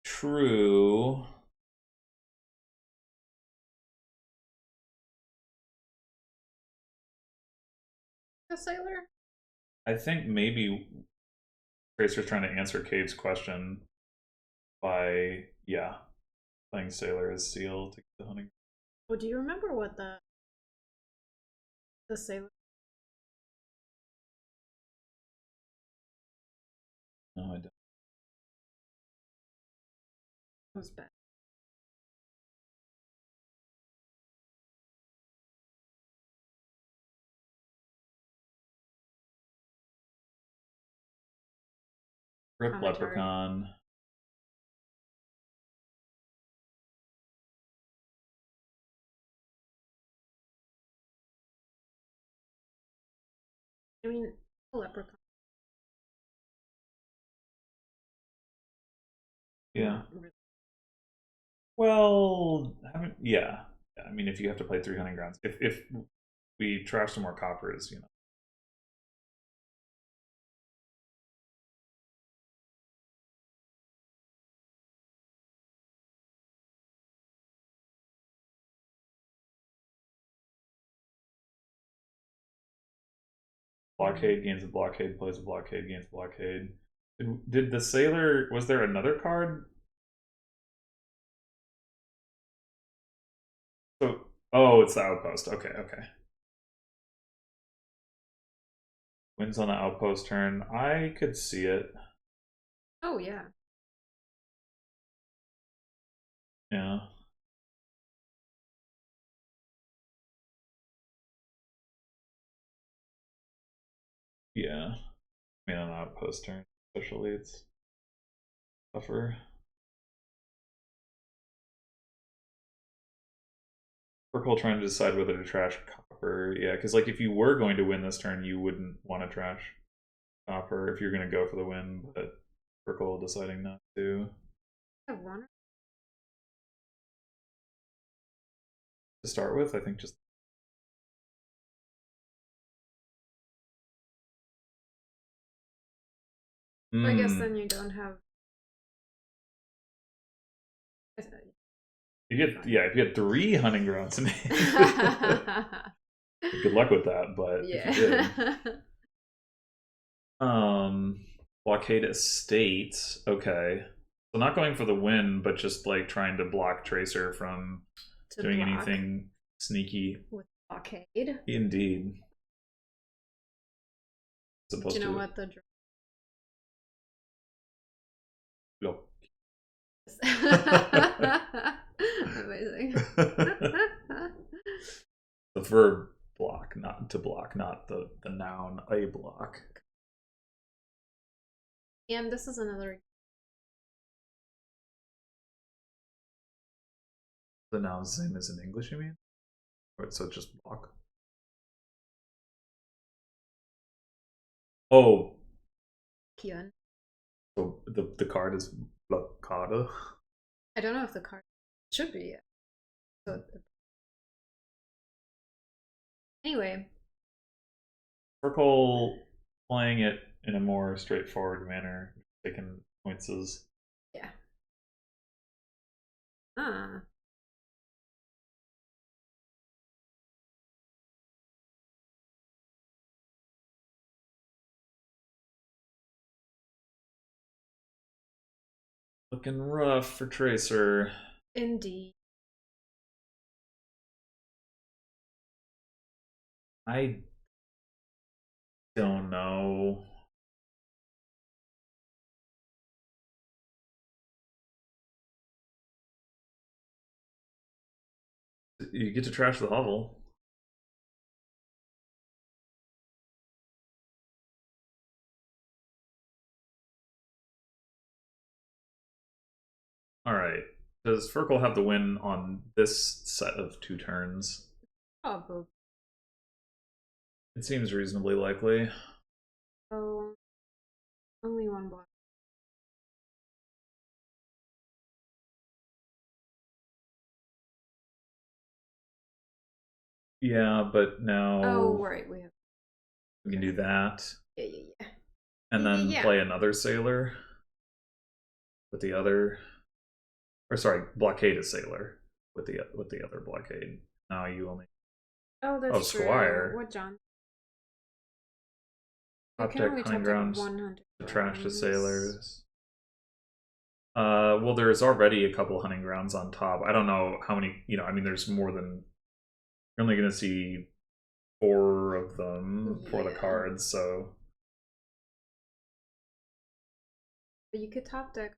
True. A Sailor? I think maybe Tracer's trying to answer Cave's question by, yeah, playing Sailor as Seal to get the hunting. Well, do you remember what the Sailor? No, I don't. It was bad. Rip Leprechaun. I mean, a Leprechaun. Yeah. Well, yeah. I mean, if you have to play 3 hunting grounds, if we trash some more coppers, you know. Blockade gains a blockade, plays a blockade, gains a blockade. Did the sailor, was there another card? So, oh, it's the outpost. Okay, okay. Wins on the outpost turn. I could see it. Oh, yeah. Yeah. Yeah. I mean, on the outpost turn, especially, it's tougher. Fircoal trying to decide whether to trash copper. Yeah, because like if you were going to win this turn, you wouldn't want to trash copper if you're going to go for the win, but Fircoal deciding not to. I have one. To start with, I think just. I guess then you don't have. You get, yeah, if you had 3 hunting grounds in good luck with that, but yeah. if you did. Blockade Estate. Okay. So not going for the win, but just like trying to block Tracer from doing anything sneaky. With blockade. Indeed. Supposed Do you know what the no. Amazing. The verb block, not to block, not the noun a block. And this is another. The noun's the same as in English, you mean? Or so just block. Oh. Kion. So the card is blockade. I don't know if the card should be. So anyway. Fircoal playing it in a more straightforward manner, taking points as. Yeah. Looking rough for Tracer. Indeed. I don't know. You get to trash the hovel. Alright. Does Fircoal have the win on this set of 2 turns? Probably. It seems reasonably likely. Oh, only one block. Yeah, but now. Oh, right, we can do that. Yeah. And then play another sailor with the other. Or sorry, blockade a sailor with the other blockade. Now you only. Oh, that's true. Squire. What John? Top deck hunting grounds to trash the sailors. Well, there's already a couple hunting grounds on top. I don't know how many. I mean, there's more than. You're only going to see 4 of them for the cards, so. But you could top deck.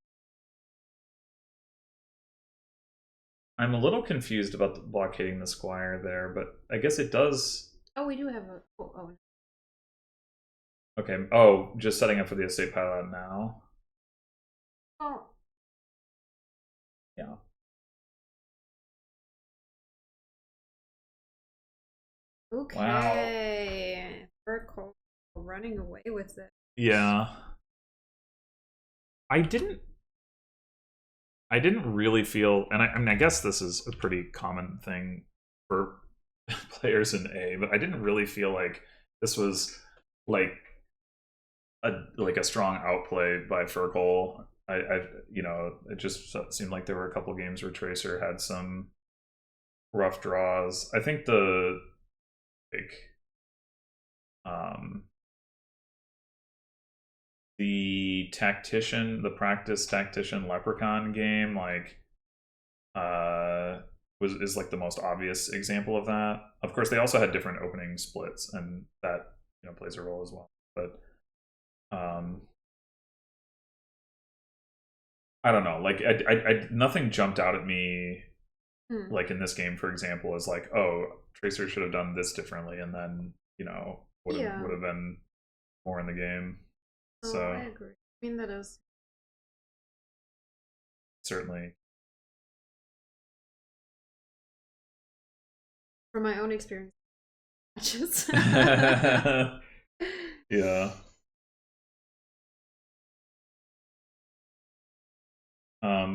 I'm a little confused about blockading the Squire there, but I guess it does. Oh, we do have a. Oh. Okay. Oh, just setting up for the estate pilot now. Oh. Yeah. Okay. Fircoal running away with it. Yeah. I didn't really feel, and I mean, I guess this is a pretty common thing for players in A, but I didn't really feel like this was like a strong outplay by Fircoal. It just seemed like there were a couple games where Tracer had some rough draws. I think the the Tactician, the Practice Tactician Leprechaun game, like, is like the most obvious example of that. Of course, they also had different opening splits, and that, you know, plays a role as well. But I don't know. Like, I nothing jumped out at me. Like in this game, for example, is like, oh, Tracer should have done this differently, and then, you know, would have been more in the game. Oh, so I agree. I mean, that is certainly. from my own experience. Yeah.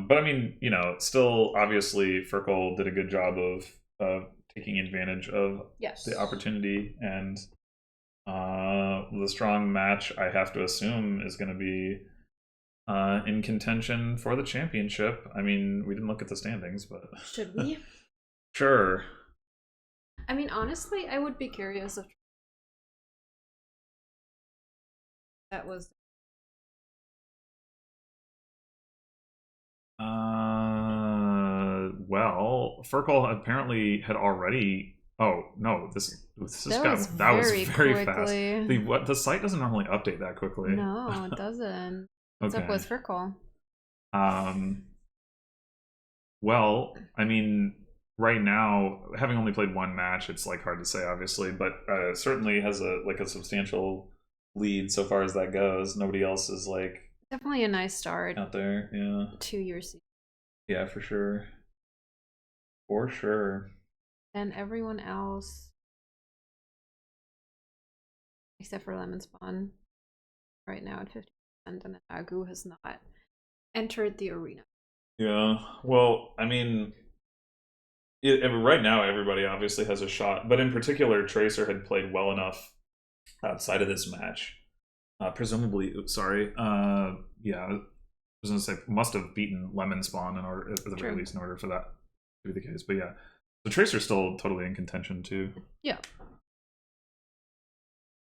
But I mean, you know, still, obviously, Fircoal did a good job of taking advantage of the opportunity, and the strong match, I have to assume, is going to be in contention for the championship. I mean, we didn't look at the standings, but should we? Sure. I mean, honestly, I would be curious if that was. Well, Fircoal apparently had already. Oh no, this that was very fast. The site doesn't normally update that quickly. No, it doesn't. What's up with Fircoal? Well, I mean, right now, having only played one match, it's like hard to say, obviously, but certainly has a substantial lead so far as that goes. Nobody else is like definitely a nice start out there. Yeah, 2 years. Yeah, for sure. For sure. And everyone else, except for Lemon Spawn, right now at 50%, and Agu has not entered the arena. Yeah, well, I mean, right now everybody obviously has a shot, but in particular, Tracer had played well enough outside of this match. Presumably, sorry. Yeah, I was gonna say must have beaten Lemon Spawn in order, at the very least, in order for that to be the case. But yeah, the Tracer's still totally in contention too. Yeah.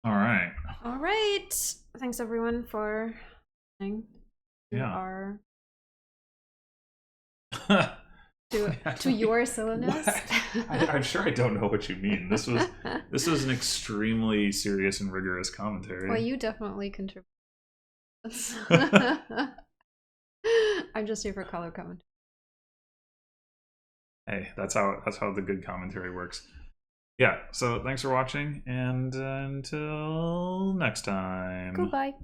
All right. All right. Thanks everyone for listening to our to your solo nest. I'm sure I don't know what you mean. This was an extremely serious and rigorous commentary. Well, you definitely contribute. I'm just here for color commentary. Hey, that's how the good commentary works. Yeah, so thanks for watching, and until next time. Goodbye.